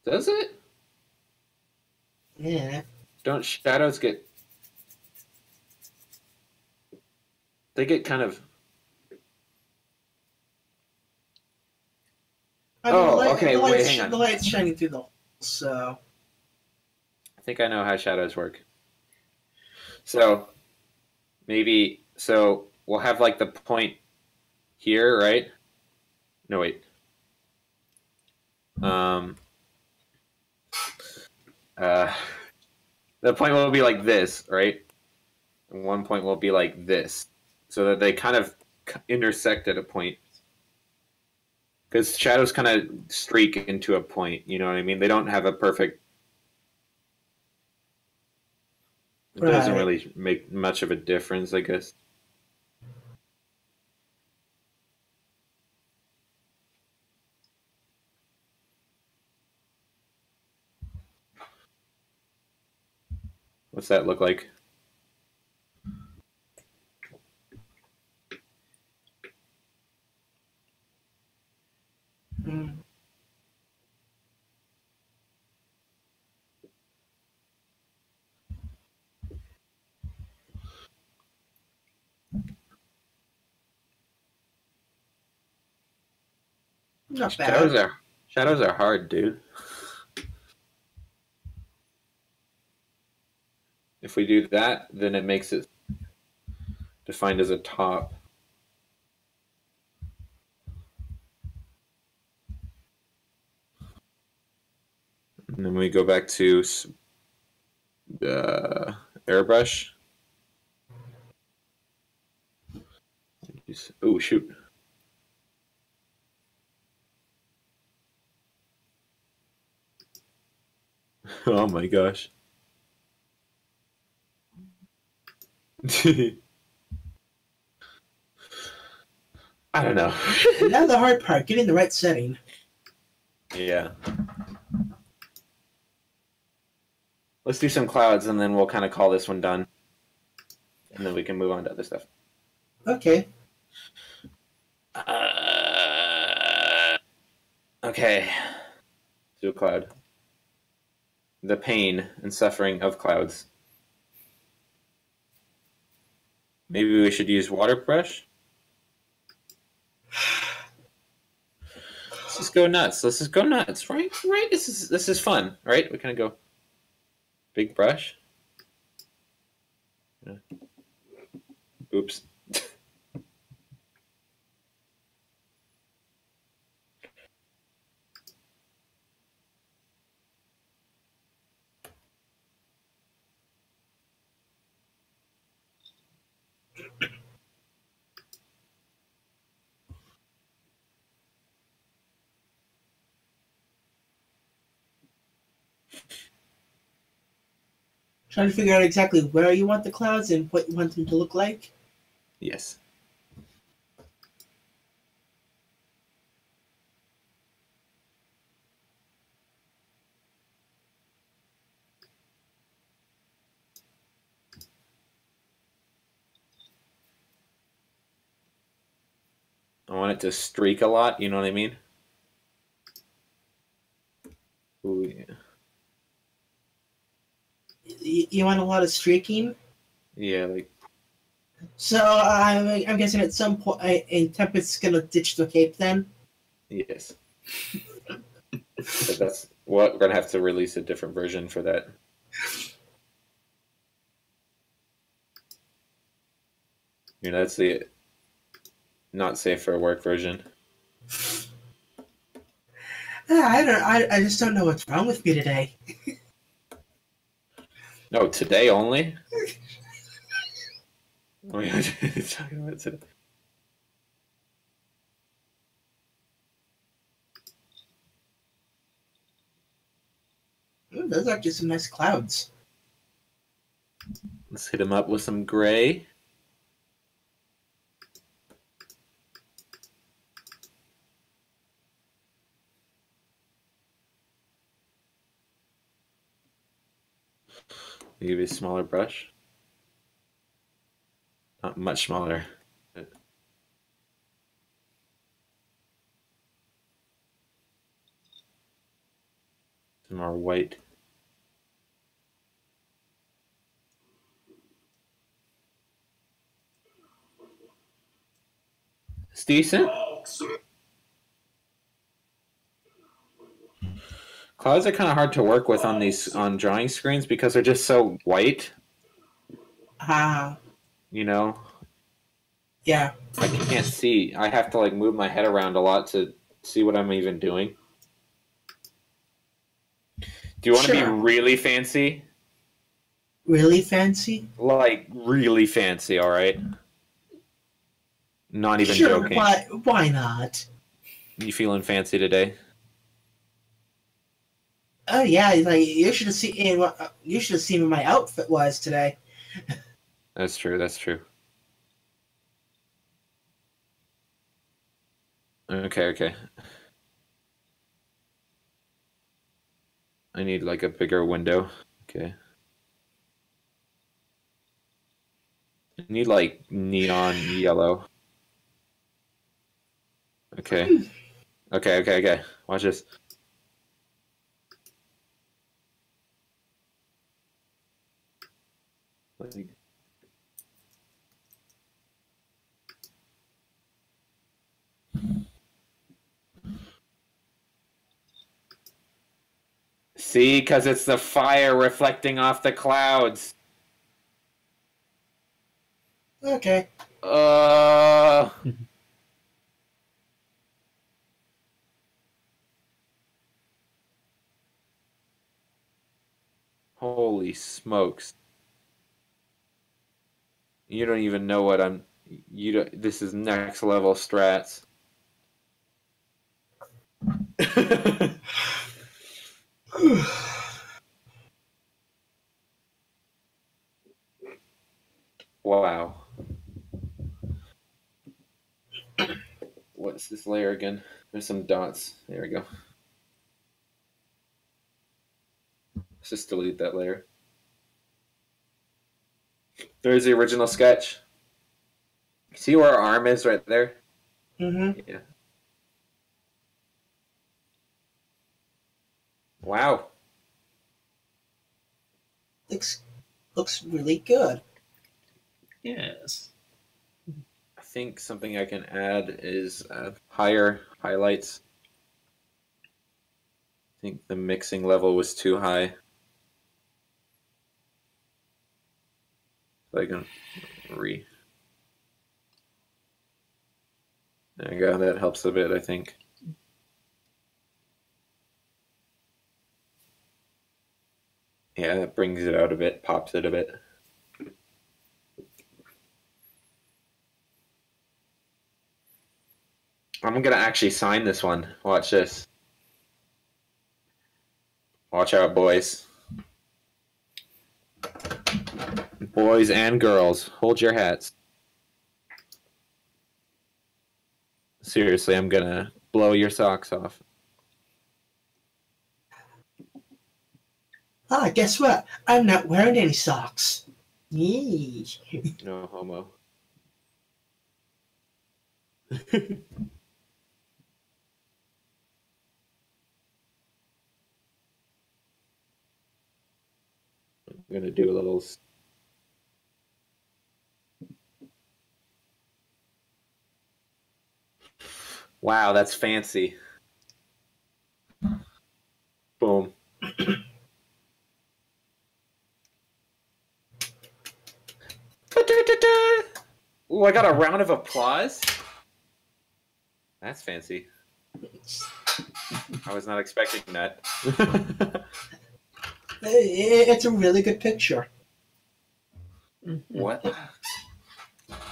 Does it? Yeah. Don't shadows get... They get kind of... Okay, wait, hang on. The light's shining through the hole, so... I think I know how shadows work. So, maybe... So, we'll have, like, the point here, right? No, wait. The point will be like this, right? And one point will be like this. So that they kind of intersect at a point. Because shadows kind of streak into a point, you know what I mean? They don't have a perfect... It doesn't really make much of a difference, I guess. What's that look like? Mm. Not bad. Shadows are hard, dude. If we do that, then it makes it defined as a top. And then we go back to airbrush. Oh, shoot. Oh my gosh. I don't know. Now the hard part, getting the right setting. Yeah. Let's do some clouds and then we'll kind of call this one done. And then we can move on to other stuff. Okay. Okay. Do a cloud. The pain and suffering of clouds. Maybe we should use water brush? Let's just go nuts. Let's just go nuts, right? Right? This is fun, right? We kind of go big brush. Oops. Trying to figure out exactly where you want the clouds and what you want them to look like. Yes. I want it to streak a lot, you know what I mean? Ooh, yeah. You want a lot of streaking? Yeah, like, So I'm guessing at some point in Tempest's gonna ditch the cape then? yes. But that's what we're gonna have to release a different version for that. You know, that's the not safe for work version. I just don't know what's wrong with me today. No, today only? Oh yeah, talking about today. Ooh, those are actually some nice clouds. Let's hit him up with some gray. Give you a smaller brush. Not much smaller. Some more white. It's decent. Clouds are kind of hard to work with on these drawing screens because they're just so white. Ah, You know, yeah. I can't see. I have to like move my head around a lot to see what I'm even doing. Do you want to be Sure. really fancy? Really fancy? Like really fancy, all right? Not even Sure, joking. why not? You feeling fancy today? Oh yeah, like you should have seen what my outfit was today. That's true. That's true. Okay, okay. I need like a bigger window. Okay. I need like neon yellow. Okay. Okay, okay, okay. Watch this. See, because it's the fire reflecting off the clouds. Okay. Uh. Holy smokes. You don't even know what I'm. You don't. This is next level strats. Wow. What's this layer again? There's some dots. There we go. Let's just delete that layer. There's the original sketch. See where our arm is right there? Mm-hmm. Yeah. Wow. Looks really good. Yes. I think something I can add is higher highlights. I think the mixing level was too high. So I can There you go. That helps a bit, I think. Yeah, that brings it out a bit, pops it a bit. I'm gonna actually sign this one. Watch this. Watch out, boys. Boys and girls, hold your hats. Seriously, I'm gonna blow your socks off. Ah, guess what? I'm not wearing any socks. Yee. No homo. I'm gonna do a little. Wow, that's fancy. Boom. Ooh, I got a round of applause. That's fancy. I was not expecting that. It's a really good picture. What?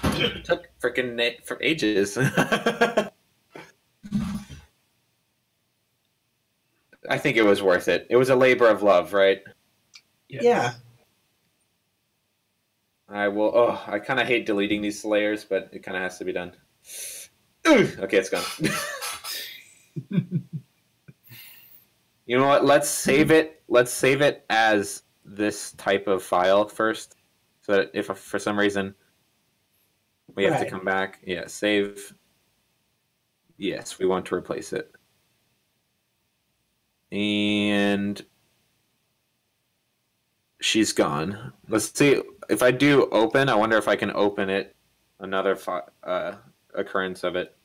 It took freaking it for ages. I think it was worth it. It was a labor of love, right? Yeah. I will. Oh, I kind of hate deleting these layers, but it kind of has to be done. Okay, it's gone. You know what? Let's save it. Let's save it as this type of file first, so that if for some reason we have to come back, yeah, save. Yes, we want to replace it. And she's gone. Let's see if I do open. I wonder if I can open it. Another occurrence of it.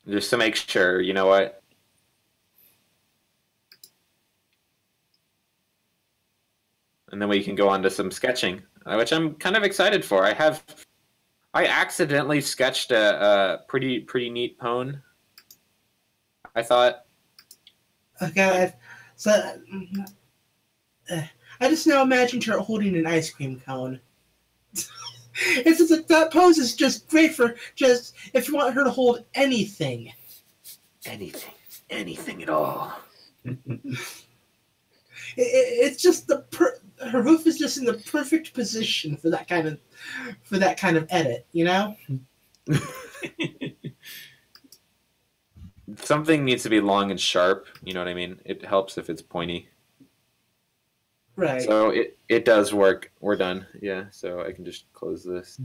Just to make sure, you know what? And then we can go on to some sketching, which I'm kind of excited for. I accidentally sketched a pretty neat pwn. I thought. Okay, so I just now imagined her holding an ice cream cone. It's just like that pose is just great for just if you want her to hold anything. Anything at all. It's just her hoof is just in the perfect position for that kind of edit, you know? Something needs to be long and sharp, you know what I mean? It helps if it's pointy. Right. So it does work. We're done. Yeah, so I can just close this.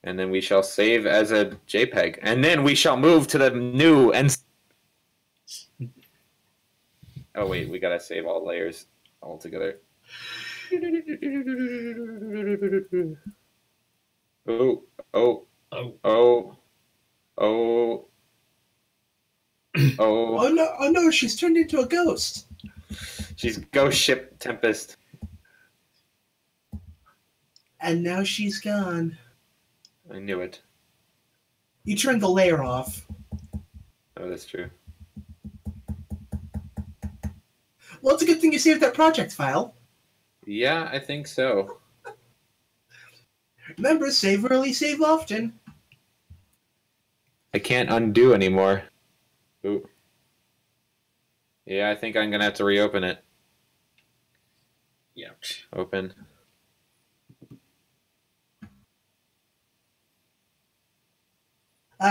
And then we shall save as a JPEG. And then we shall move to the new and... Oh, wait, we gotta save all layers all together. Oh. Oh no, she's turned into a ghost. She's Ghost Ship Tempest. And now she's gone. I knew it. You turned the layer off. Oh, that's true. Well, it's a good thing you saved that project file. Yeah, I think so. Remember, save early, save often. I can't undo anymore. Ooh. Yeah, I think I'm gonna have to reopen it. Yeah. Open.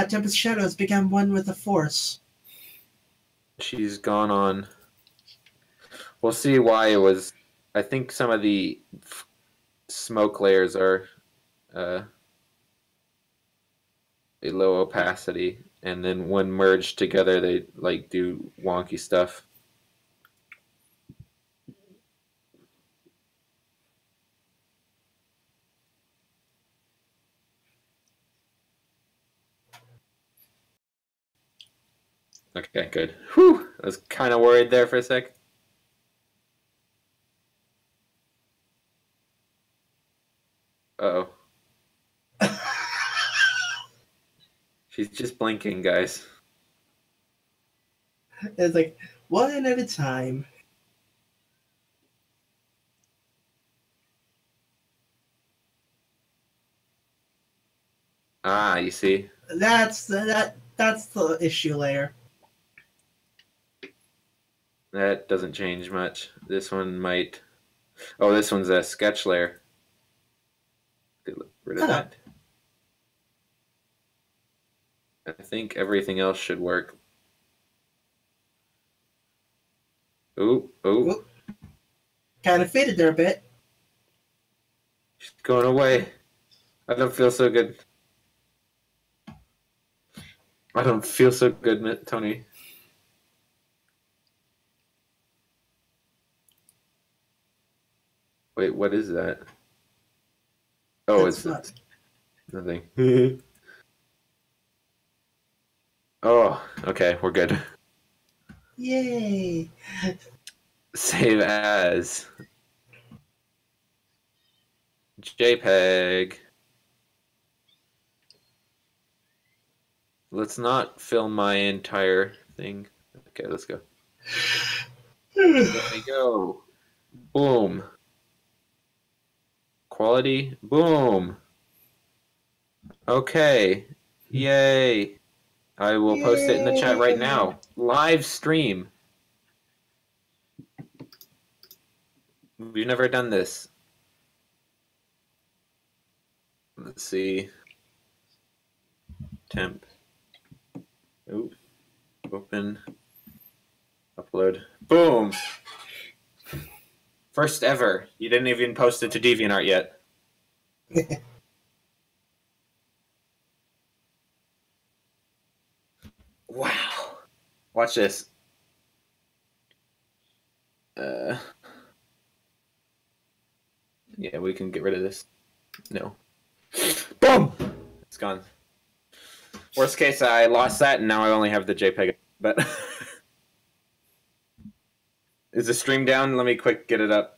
Tempest Shadows become one with the Force. She's gone on. We'll see why it was. I think some of the smoke layers are a low opacity, and then when merged together, they like do wonky stuff. Okay, good. Whew! I was kind of worried there for a sec. Uh-oh. She's just blinking, guys. It's like, one at a time. Ah, you see? That's the issue layer. That doesn't change much. This one might. Oh, this one's a sketch layer. Get rid of that. I think everything else should work. Ooh, ooh. Oop. Kind of faded there a bit. She's going away. I don't feel so good. I don't feel so good, Tony. Wait, what is that? Oh, That's it's nothing. Oh, okay, we're good. Yay! Save as JPEG. Let's not film my entire thing. Okay, let's go. There we go. Boom. Quality. Boom. Okay. Yay. I will post it in the chat right now. Live stream. We've never done this. Let's see. Temp. Ooh. Open. Upload. Boom. First ever. You didn't even post it to DeviantArt yet. Wow. Watch this. Yeah, we can get rid of this. No. Boom! It's gone. Worst case, I lost that, and now I only have the JPEG. But is the stream down? Let me quick get it up.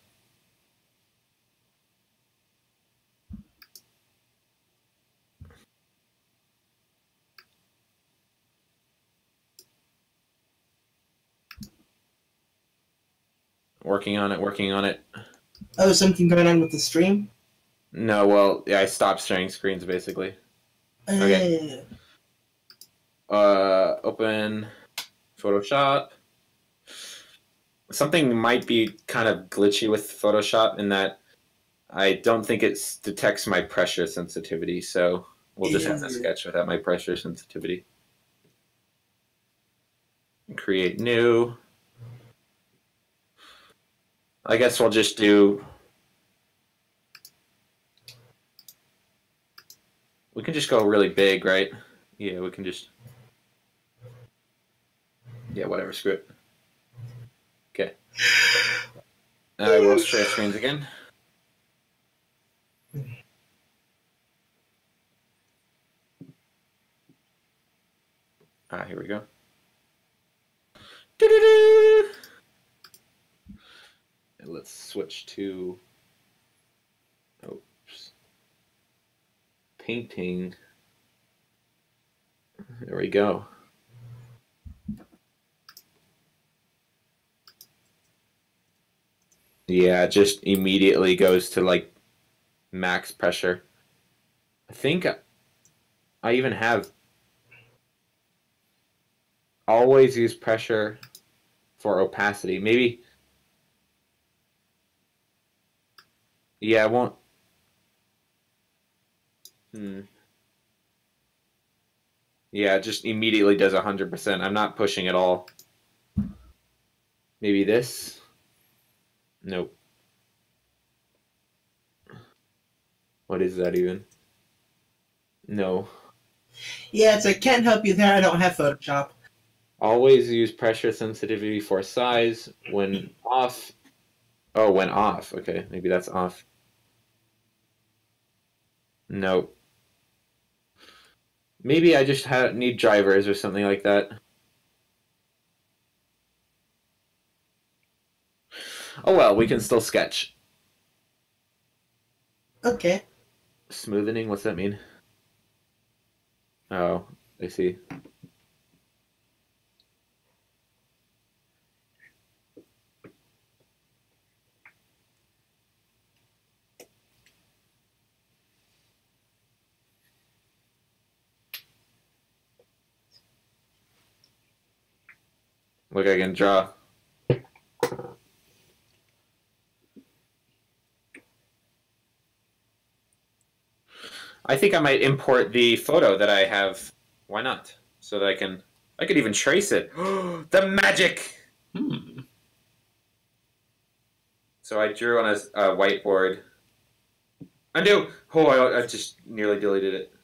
Working on it, working on it. Oh, something going on with the stream? No, well, yeah, I stopped sharing screens, basically. Okay. Open Photoshop. Something might be kind of glitchy with Photoshop in that I don't think it detects my pressure sensitivity, so we'll just have to sketch without my pressure sensitivity. Create new. I guess we'll just do... We can just go really big, right? Yeah, we can just... Yeah, whatever, screw it. Okay. I will share screens again. Here we go. Doo-doo-doo! And let's switch to... Oops. Painting. There we go. Yeah, it just immediately goes to like max pressure. I think I even have always use pressure for opacity. Maybe. Yeah, I won't. Yeah, it just immediately does 100%. I'm not pushing at all. Maybe this? Nope. What is that even? No. Yeah, it's like, can't help you there, I don't have Photoshop. Always use pressure sensitivity for size when off. Oh, when off. Okay, maybe that's off. Nope. Maybe I just need drivers or something like that. Oh well, we can still sketch. Okay. Smoothening, what's that mean? Oh, I see. Look, I can draw. I think I might import the photo that I have. Why not? So that I could even trace it. The magic! Hmm. So I drew on a whiteboard. Undo! Oh, I just nearly deleted it.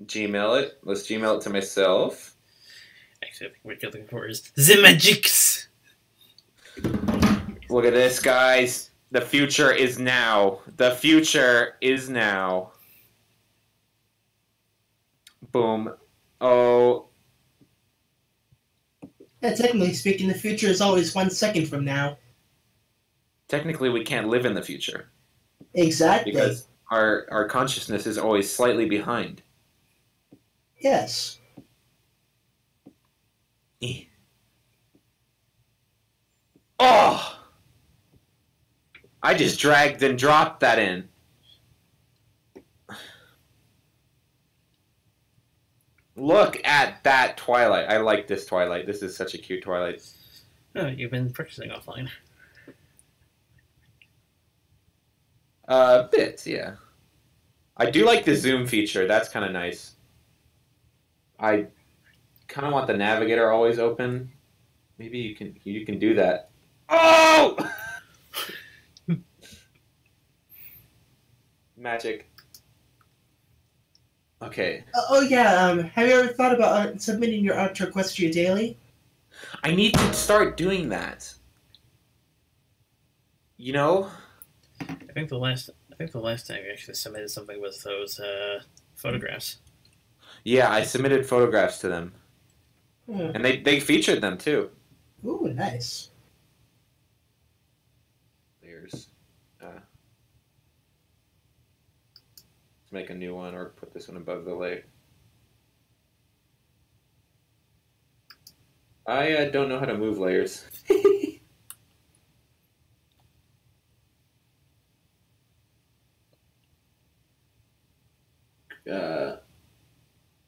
Gmail it. Let's Gmail it to myself. Actually, I think what you're looking for is the magics. Look at this, guys. The future is now. The future is now. Boom. Oh. Yeah, technically speaking, the future is always 1 second from now. Technically, we can't live in the future. Exactly. Because our consciousness is always slightly behind. Yes. Oh! I just dragged and dropped that in. Look at that Twilight. I like this Twilight. This is such a cute Twilight. Oh, you've been practicing offline. Bits, yeah. I do like the zoom feature. That's kind of nice. I kind of want the navigator always open. Maybe you can do that. Oh! Magic. Okay. Oh yeah. Have you ever thought about submitting your art to Equestria Daily? I need to start doing that. You know? I think the last time you actually submitted something was those photographs. Yeah, I submitted photographs to them. Hmm. And they featured them too. Ooh, nice. Layers. Let's make a new one or put this one above the layer. I don't know how to move layers.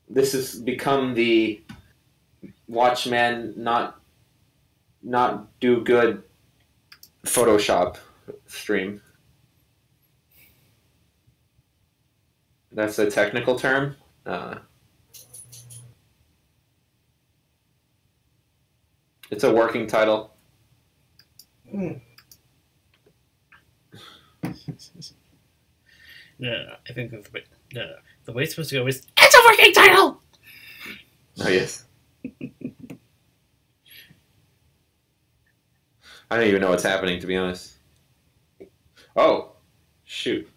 This has become the Watchman not do good Photoshop stream. That's a technical term. It's a working title. Hmm. No, I think the way it's supposed to go is it's a working title. Oh yes. I don't even know what's happening, to be honest. Oh, shoot.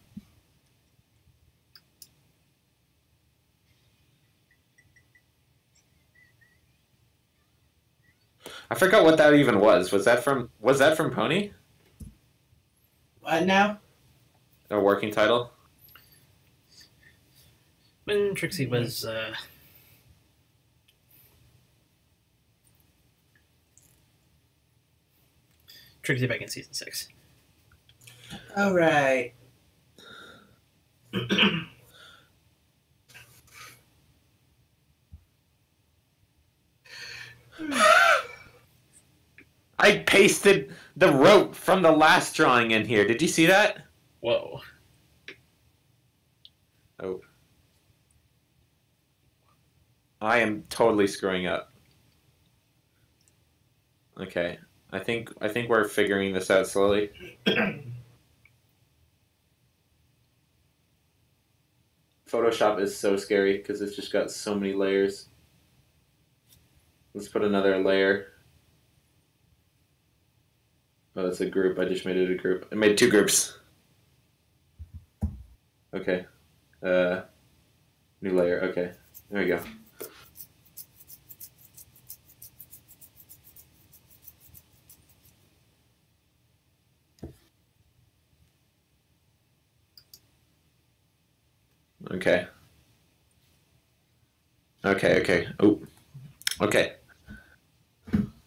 I forgot what that even was. Was that from Pony? What now? A working title? When Trixie was Trixie back in season 6. All right. I pasted the rope from the last drawing in here. Did you see that? Whoa. Oh. I am totally screwing up. Okay. I think we're figuring this out slowly. Photoshop is so scary because it's just got so many layers. Let's put another layer. Oh, that's a group. I just made it a group. I made 2 groups. Okay. New layer. Okay. There we go. Okay. Okay. Oh. Okay.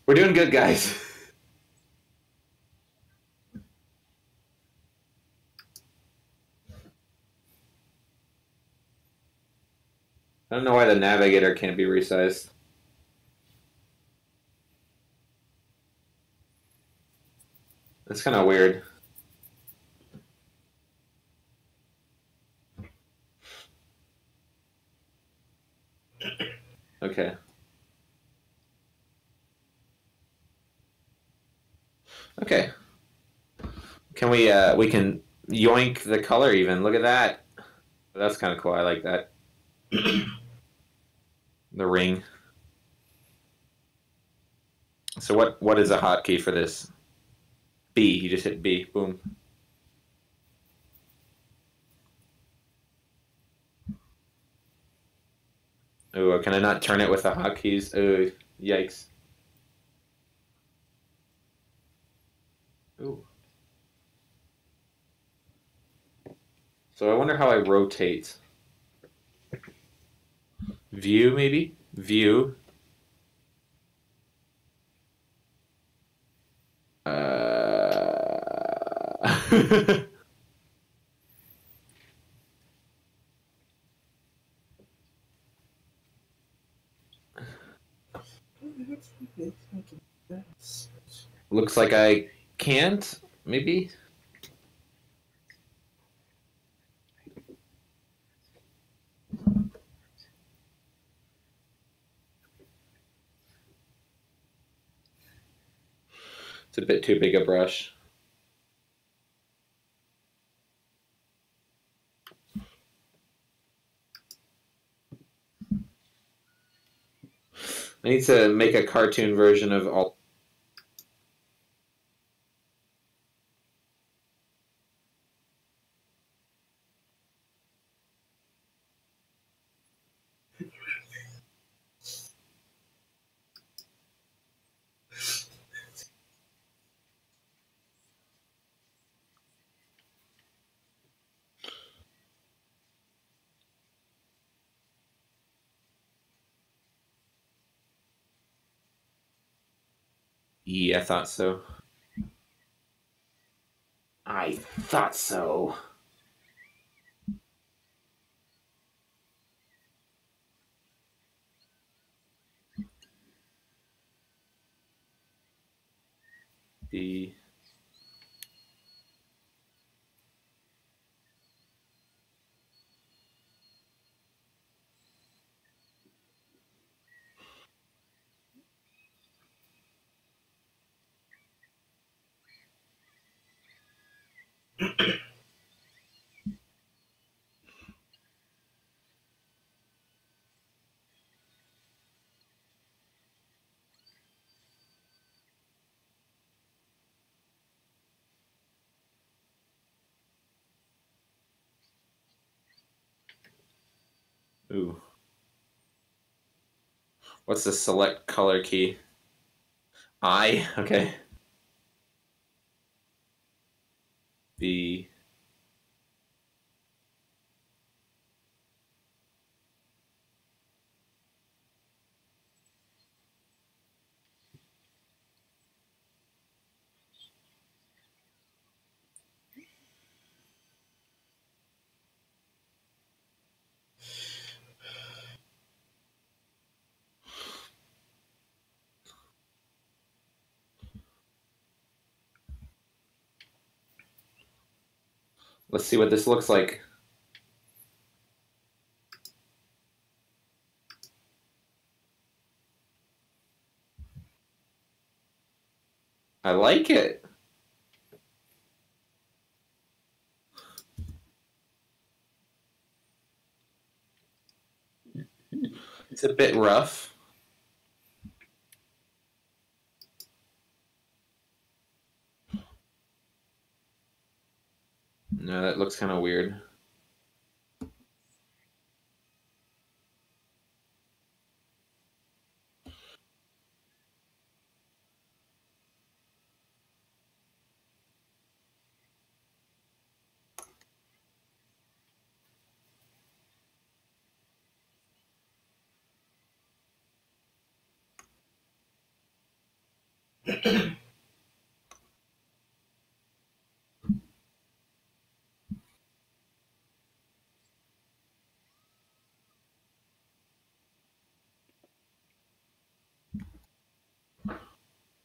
We're doing good, guys. I don't know why the navigator can't be resized. That's kind of weird. Okay. Okay. Can we can yoink the color even. Look at that. That's kind of cool. I like that. The ring. So what is a hotkey for this? B. You just hit B. Boom. Oh, can I not turn it with the hotkeys? Oh, yikes. Ooh. So I wonder how I rotate. View, maybe? View. Looks like I can't, maybe? It's a bit too big a brush. I need to make a cartoon version of all. Yeah, I thought so. I thought so. D. Ooh. What's the select color key? I? Okay. B. Let's see what this looks like. I like it. It's a bit rough. No, that looks kind of weird.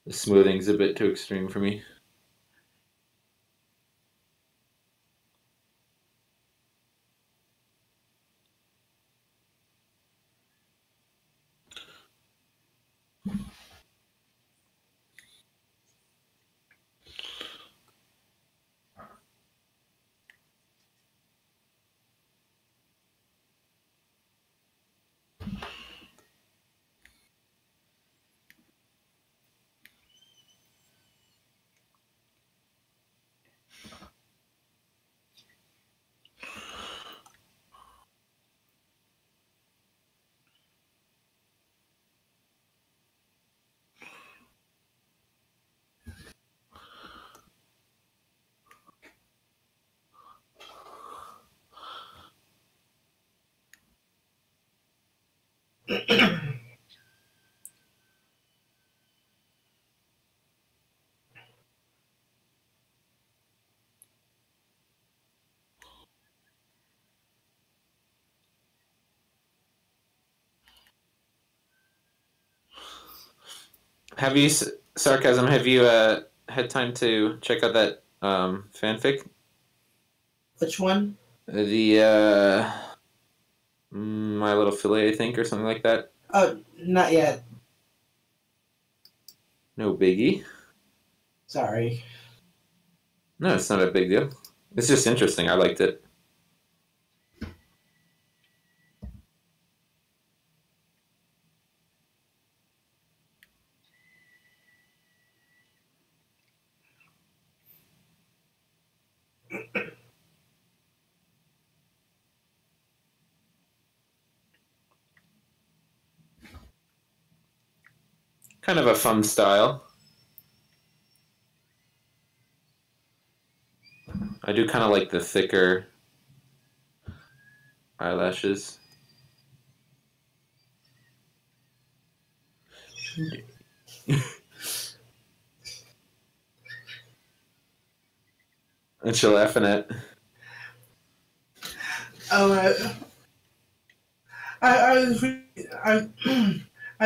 The smoothing's a bit too extreme for me. Have you, Sarcasm, have you had time to check out that fanfic? Which one? The My Little Fillet, I think, or something like that. Oh, not yet. No biggie. Sorry. No, it's not a big deal. It's just interesting. I liked it. Kind of a fun style. I do kind of like the thicker eyelashes. And you're laughing at. Oh, I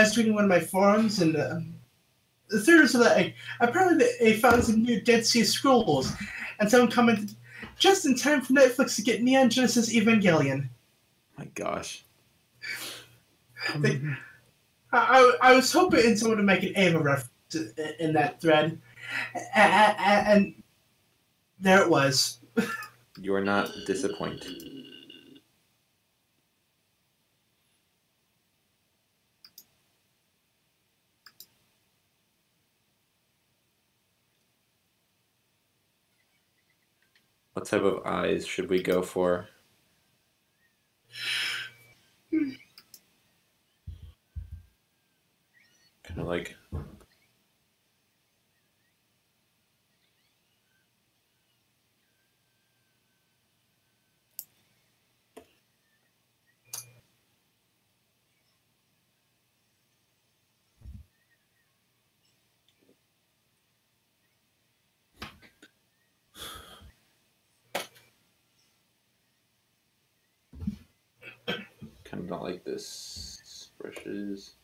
was reading one of my forums, and the theory was that apparently they found some new Dead Sea Scrolls, and someone commented, just in time for Netflix to get Neon Genesis Evangelion. My gosh. I was hoping someone would make an Ava reference in that thread, and there it was. You are not disappointed. What type of eyes should we go for? Kind of like... kind of not like this. Brushes.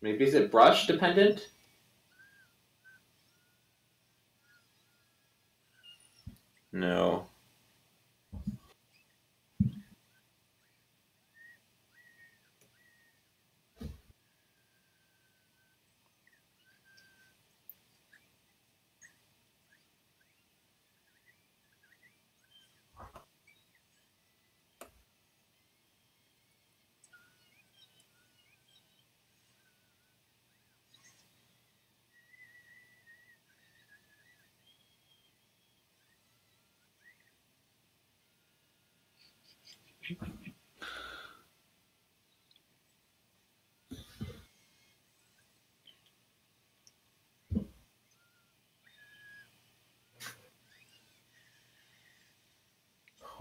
Maybe is it brush dependent? No.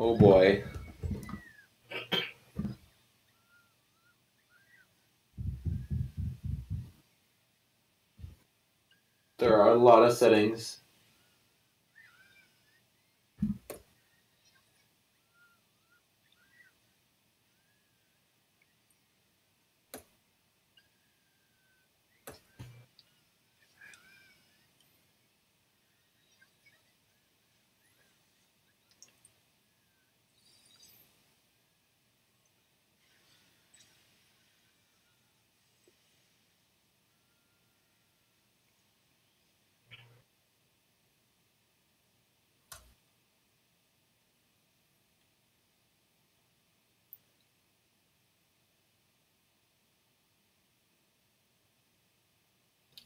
Oh boy. There are a lot of settings.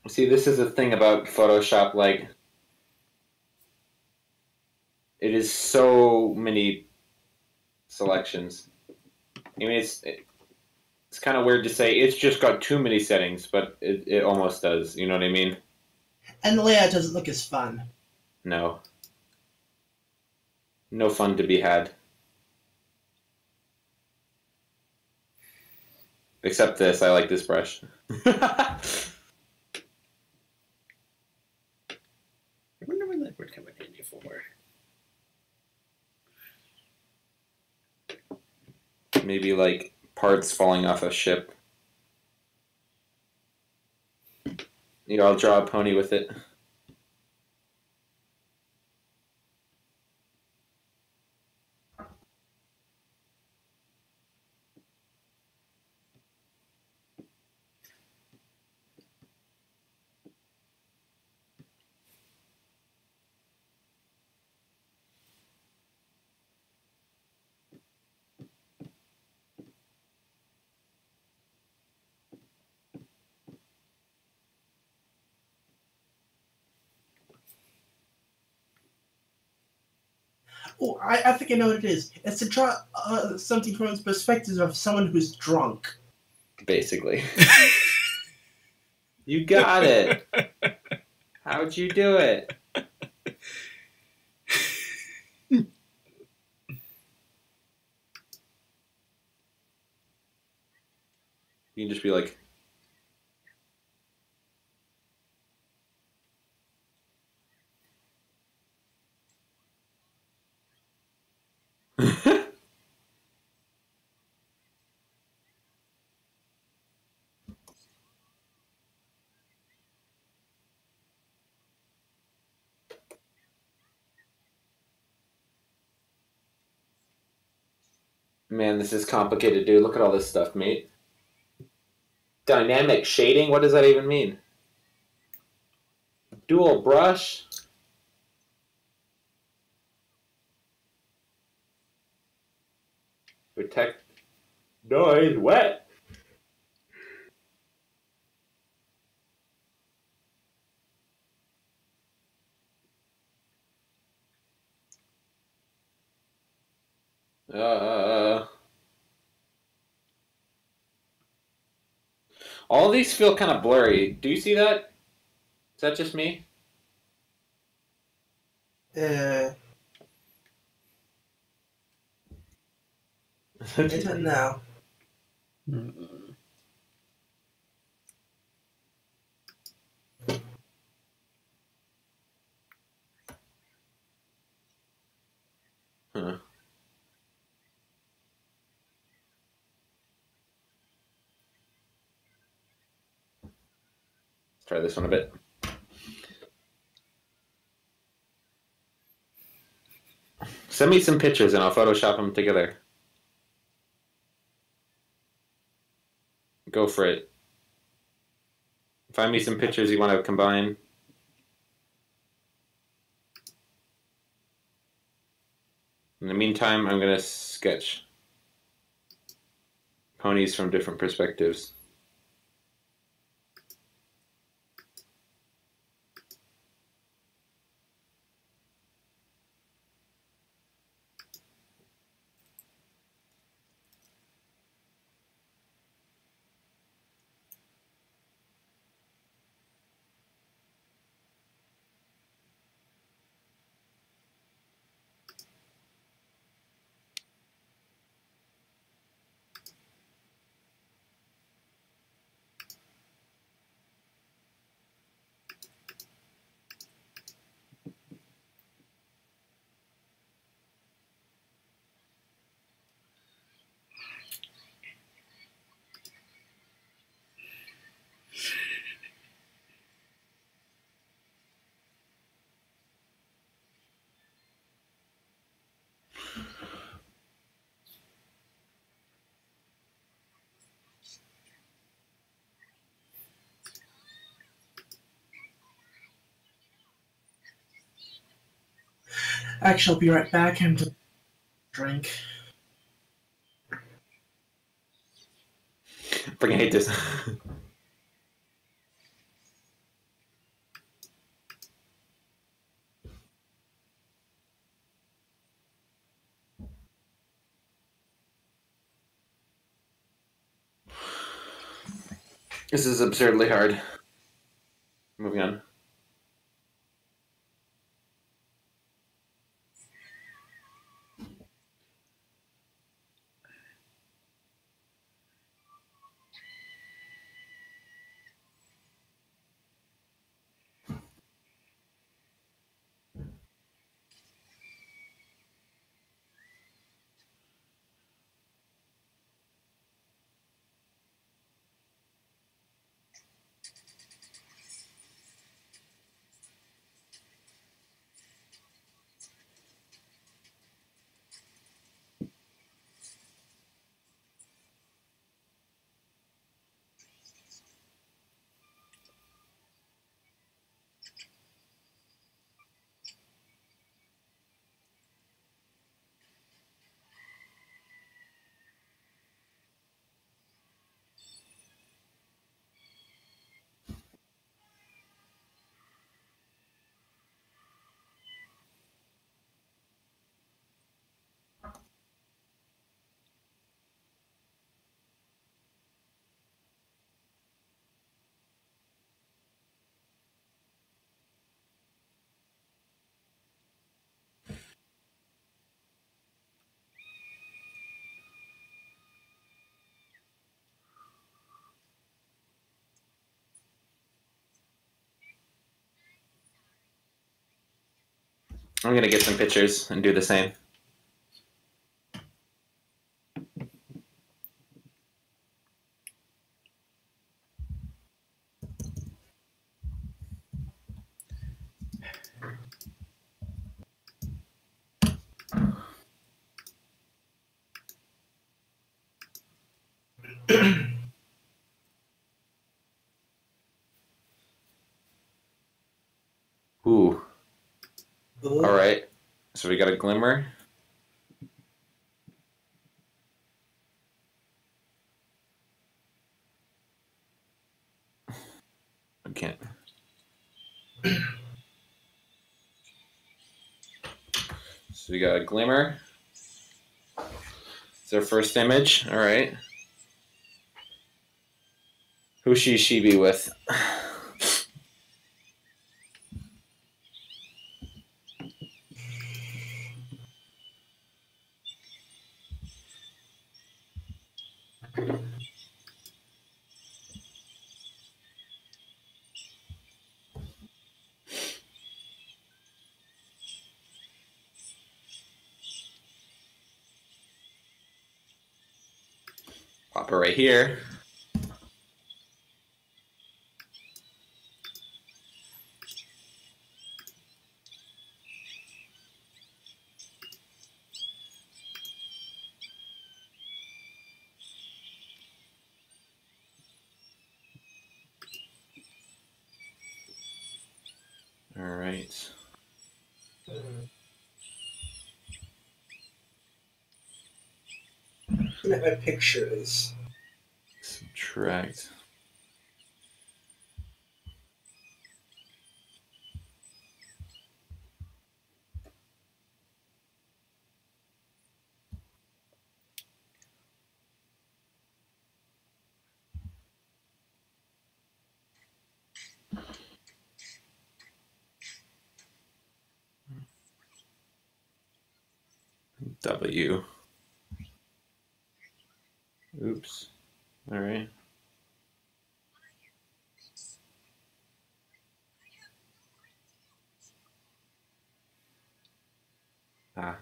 See, this is the thing about Photoshop, like, it is so many selections. I mean, It's kind of weird to say it's just got too many settings, but it almost does. You know what I mean? And the layout doesn't look as fun. No. No fun to be had. Except this. I like this brush. I wonder when that would come in handy for. Maybe like parts falling off a ship. You know, I'll draw a pony with it. Oh, I think I know what it is. It's to draw something from the perspective of someone who's drunk. Basically. You got it. How'd you do it? You can just be like, man, this is complicated, dude. Look at all this stuff, mate. Dynamic shading? What does that even mean? Dual brush? Protect noise, wet. All these feel kind of blurry. Do you see that? Is that just me? I don't know. Huh. Let's try this one a bit. Send me some pictures and I'll Photoshop them together. Go for it. Find me some pictures you want to combine. In the meantime, I'm going to sketch ponies from different perspectives. Actually, I'll be right back. I'm to drink. Freaking hate this. This is absurdly hard. Moving on. I'm gonna get some pictures and do the same. Ooh. All right. So we got a glimmer. I can't. So we got a glimmer. It's our first image. All right. Who should she be with? Pop her right here. All right. Look at my pictures. Subtract. W. Oops. All right. Ah.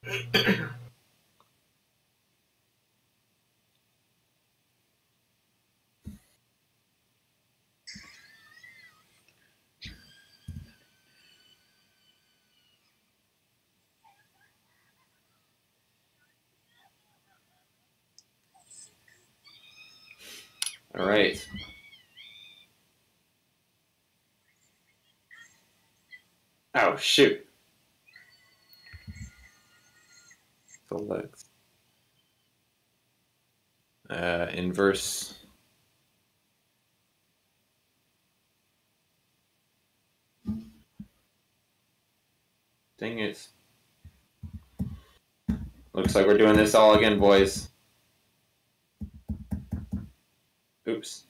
All right. Oh, shoot. Select. Inverse. Dang it. Looks like we're doing this all again, boys. Oops.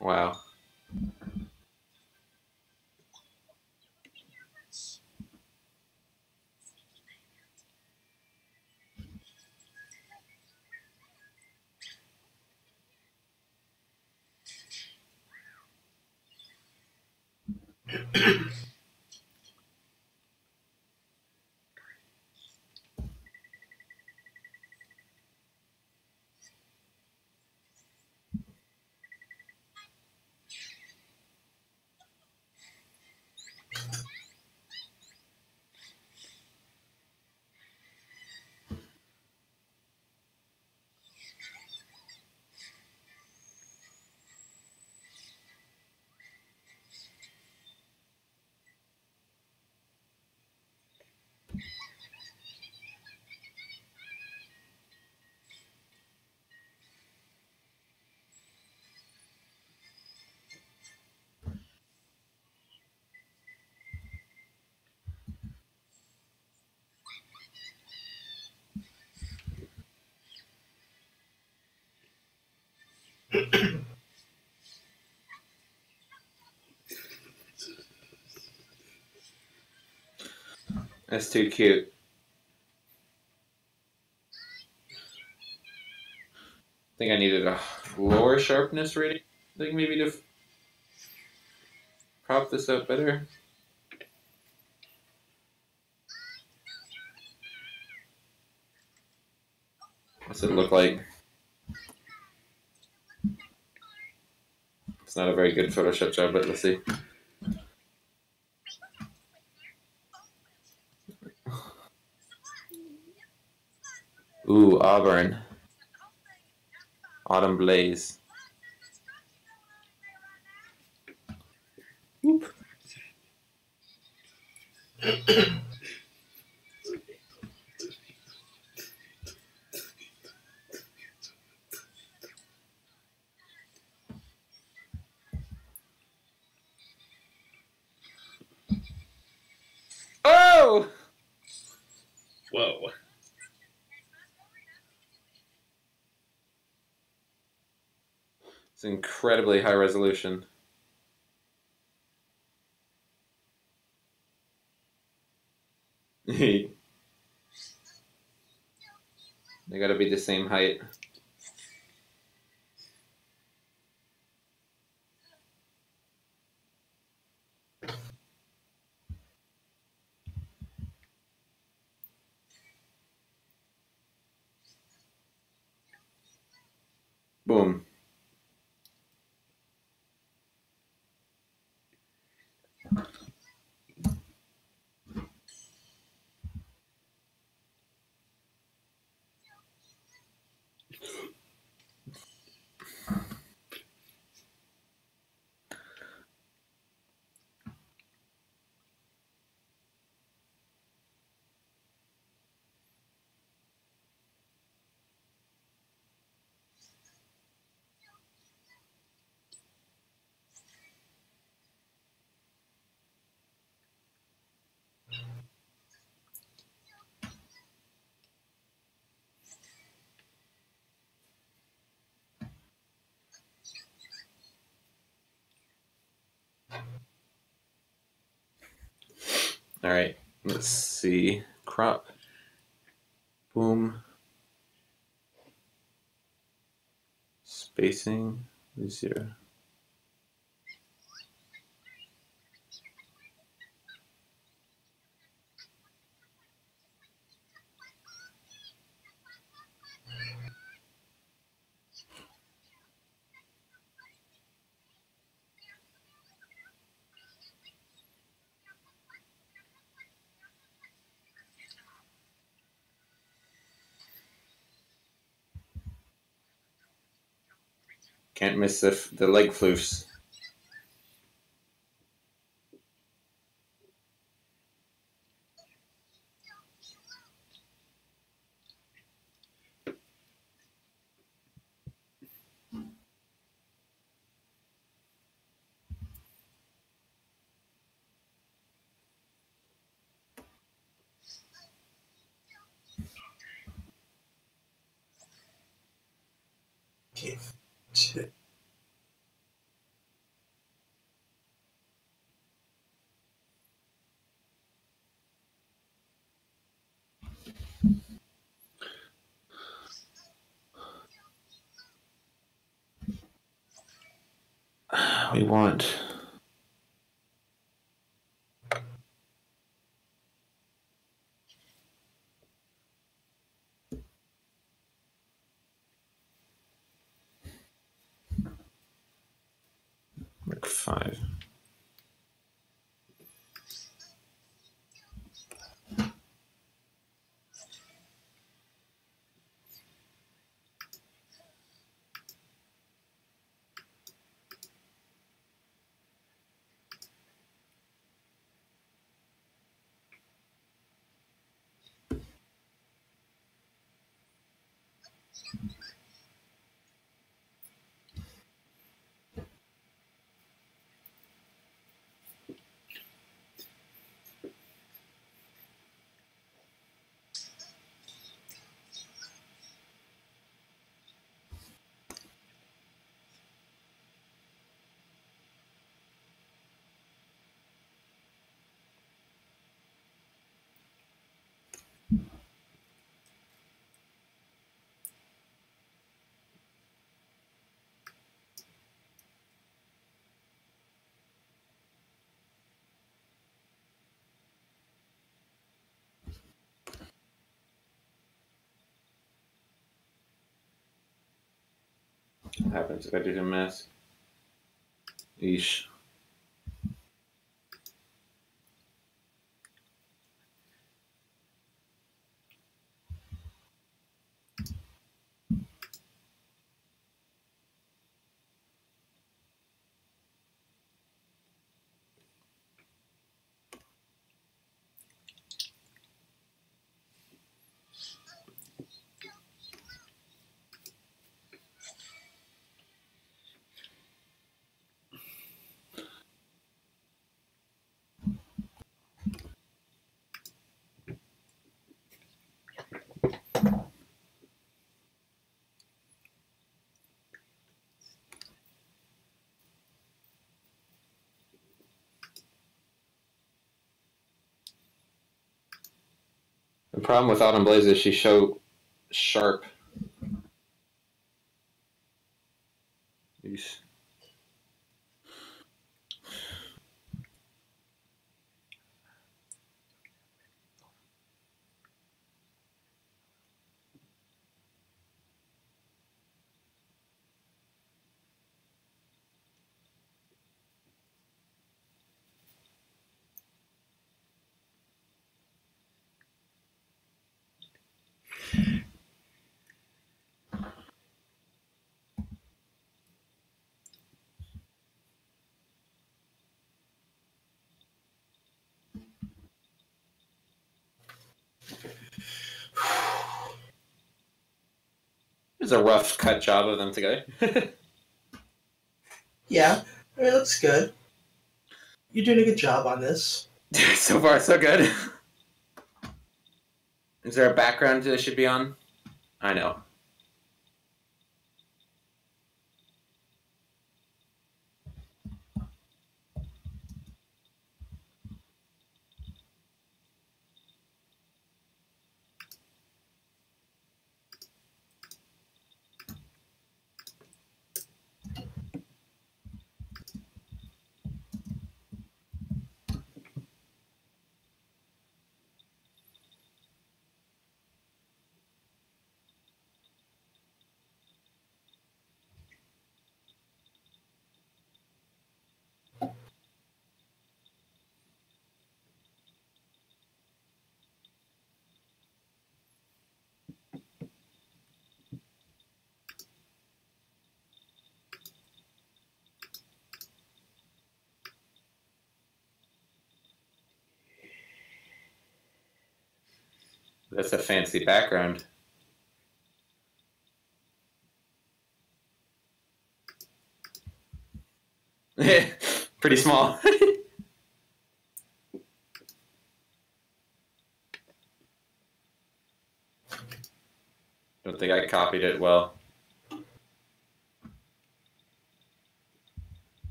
Wow. That's too cute. I think I needed a lower sharpness rating. I think maybe to prop this up better. What's it look like? It's not a very good Photoshop job, but let's see. Ooh, Auburn. Autumn Blaze. Whoop. Oh! Whoa. It's incredibly high resolution. They gotta be the same height. Boom. All right, let's see. Crop. Boom. Spacing 0. Can't miss the leg floofs. Okay. We want like 5. What happens if I do the mask? Eesh. The problem with Autumn Blaze is she's so sharp. Yeesh. It's a rough cut job of them together. Yeah, I mean, it looks good. You're doing a good job on this. So far, so good. Is there a background that should be on? I know. That's a fancy background. Pretty small. Don't think I copied it well.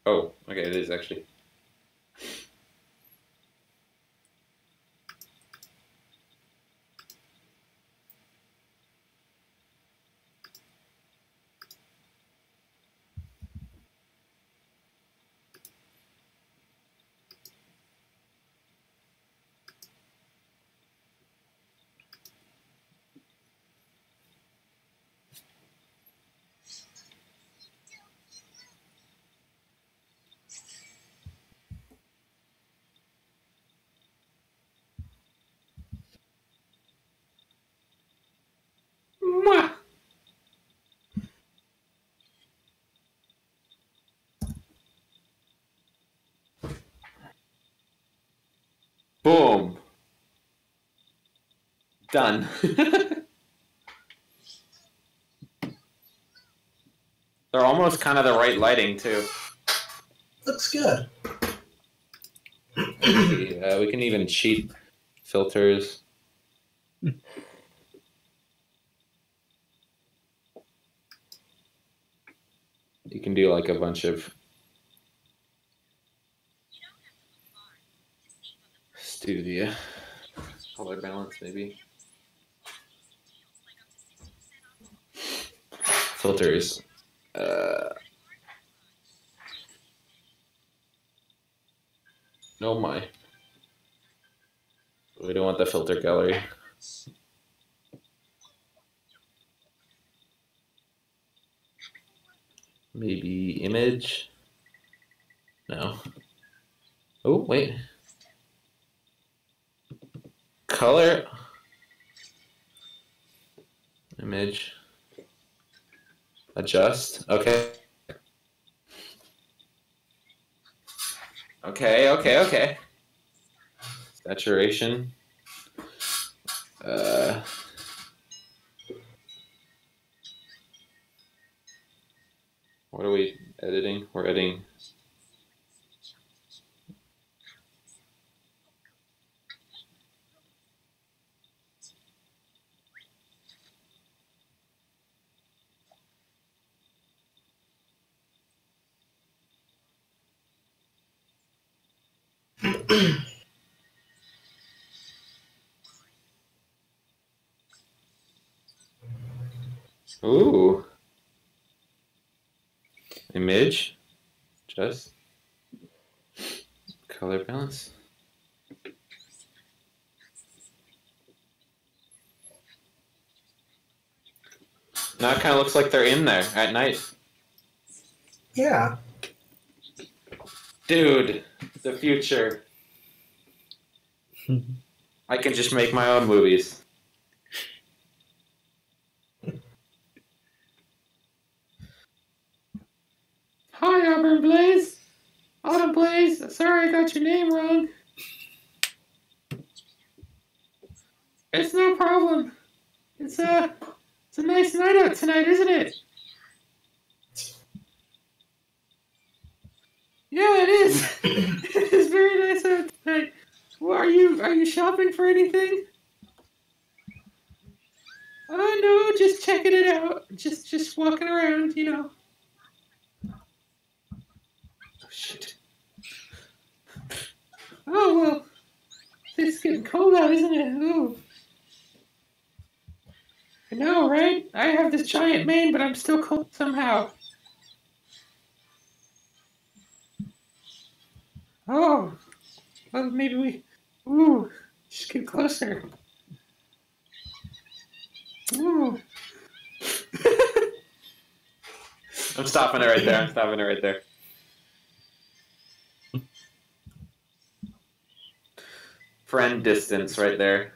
Oh, okay, it is actually. Mwah. Boom. Done. They're almost kind of the right lighting, too. Looks good. We can even cheat filters. You can do like a bunch of studio color balance, maybe. Filters. Oh my. We don't want the filter gallery. Maybe image? No. Oh, wait. Color. Image. Adjust. Okay. Okay. Saturation. What are we editing? We're editing. Ooh. Image. Just. Color balance. Now it kind of looks like they're in there at night. Yeah. Dude, the future. I can just make my own movies. Hi, Auburn Blaze. Autumn Blaze. Sorry I got your name wrong. It's no problem. It's a nice night out tonight, isn't it? Yeah, it is. It is very nice out tonight. Well, are you shopping for anything? Oh no, just checking it out. Just walking around, you know. Oh shit. Oh well, it's getting cold out, isn't it? Ooh. I know, right? I have this giant mane, but I'm still cold somehow. Oh, well, maybe we. Ooh, just get closer. Ooh. I'm stopping it right there. I'm stopping it right there. Friend distance right there.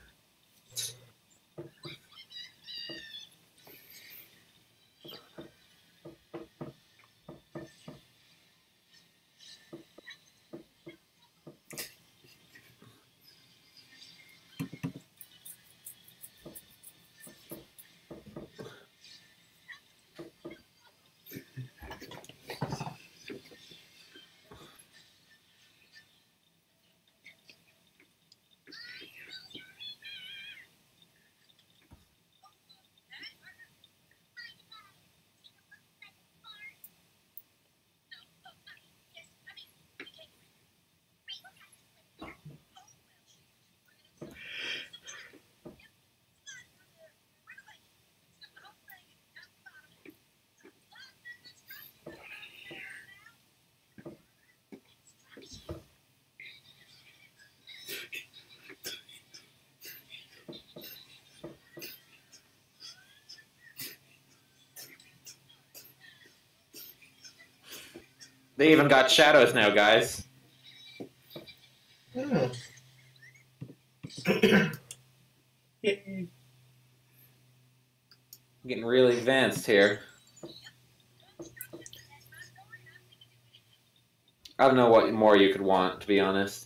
They even got shadows now, guys. Hmm. Getting really advanced here. I don't know what more you could want, to be honest.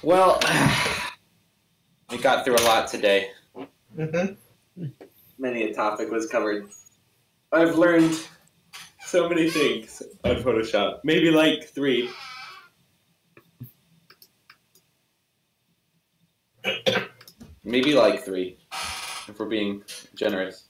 Well, we got through a lot today. Mm-hmm. Many a topic was covered. I've learned so many things on Photoshop. Maybe like 3. Maybe like 3, if we're being generous.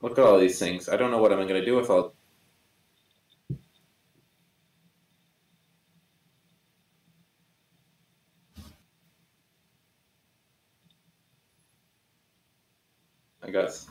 Look at all these things. I don't know what I'm going to do with all. I guess.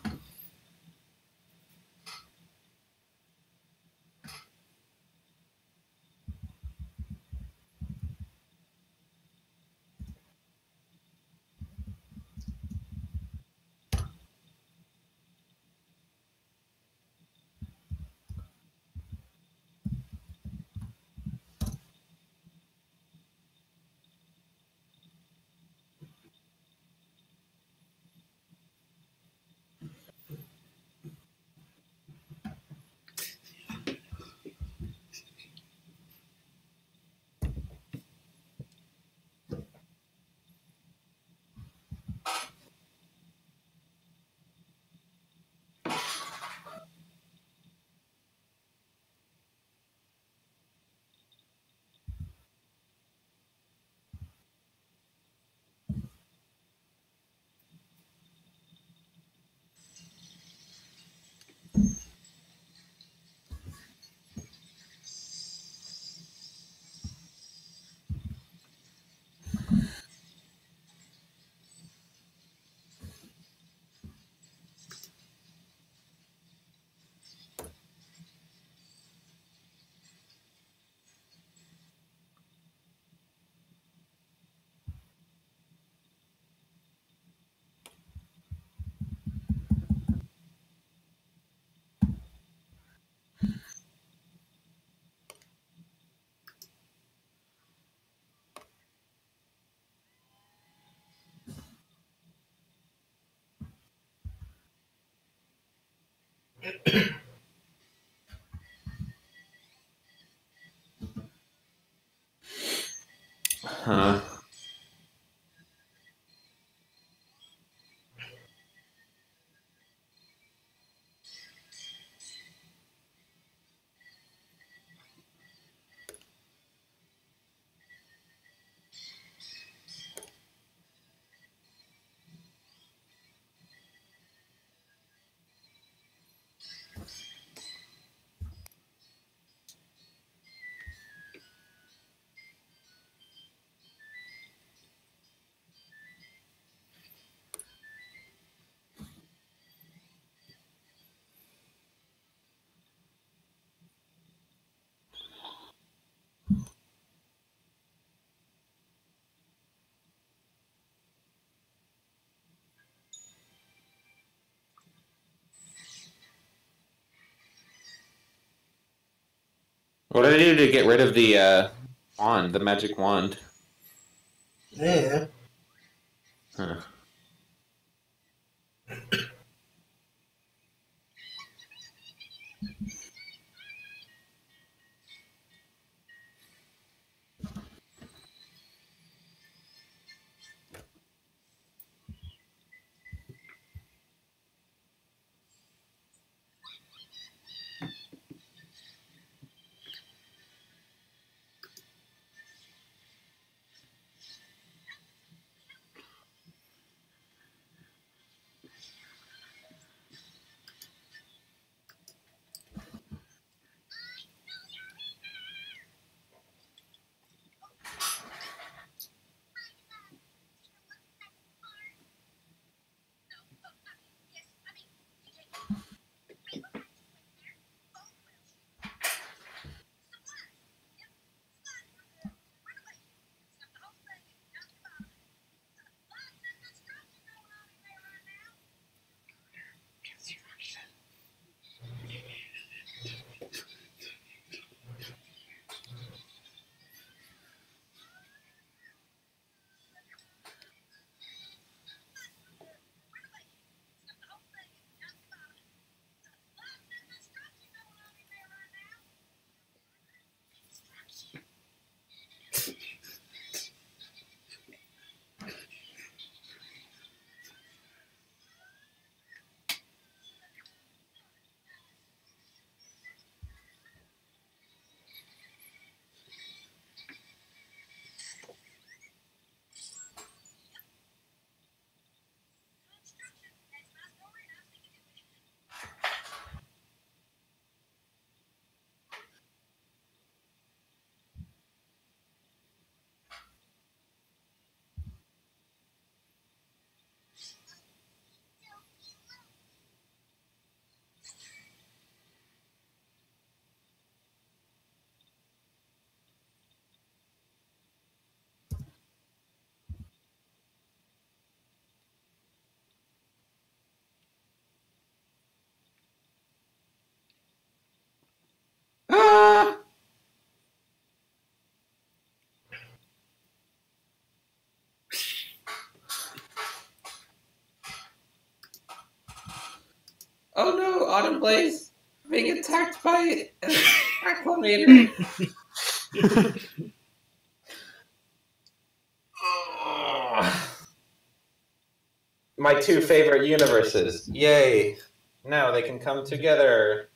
Huh. What did I do to get rid of the wand, the magic wand? Yeah. Huh. Ah! Oh no, Autumn Blaze being attacked by an acclimator. My two favorite universes. Yay. Now they can come together.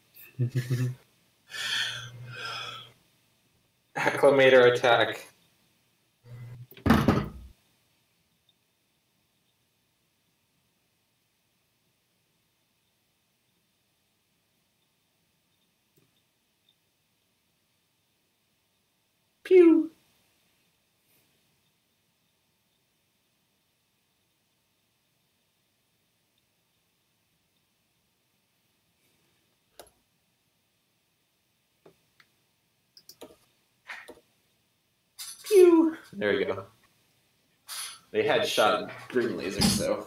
Acclimator attack. Pew. Pew. There we go. They had shot green lasers though.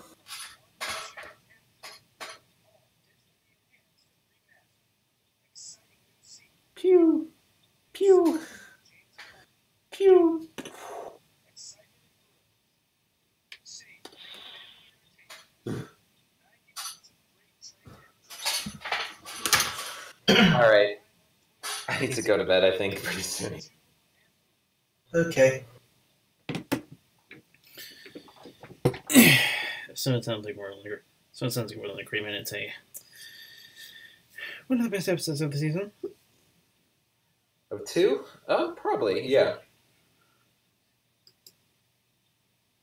Pew. Pew. Pew. All right. I need to go to bed, I think, pretty soon. Okay. So it sounds like we're in agreement. It's one of the best episodes of the season. Of 2? Probably, yeah.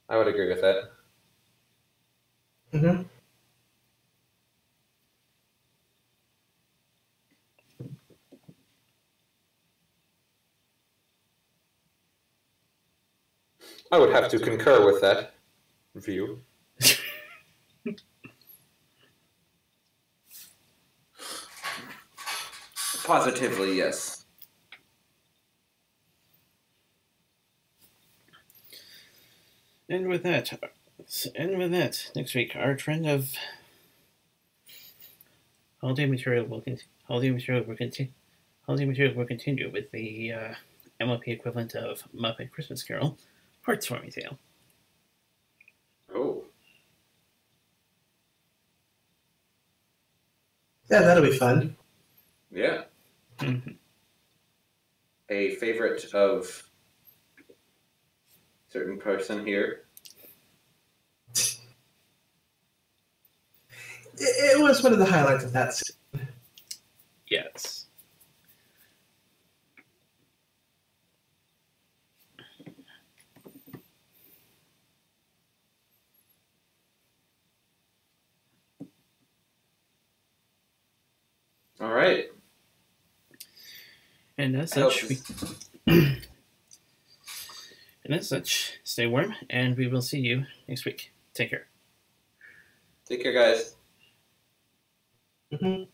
I would agree with that. Mm-hmm. I would have to concur with that view. Positively, yes. And with that, next week our trend of holiday material will continue with the MLP equivalent of Muppet Christmas Carol, Hearth's Fairy Tale. Oh. Yeah, that'll be fun. Yeah. Mm-hmm. A favorite of certain person here. It was one of the highlights of that scene. Yes. All right. And as such, stay warm, and we will see you next week. Take care. Take care, guys. Mm-hmm.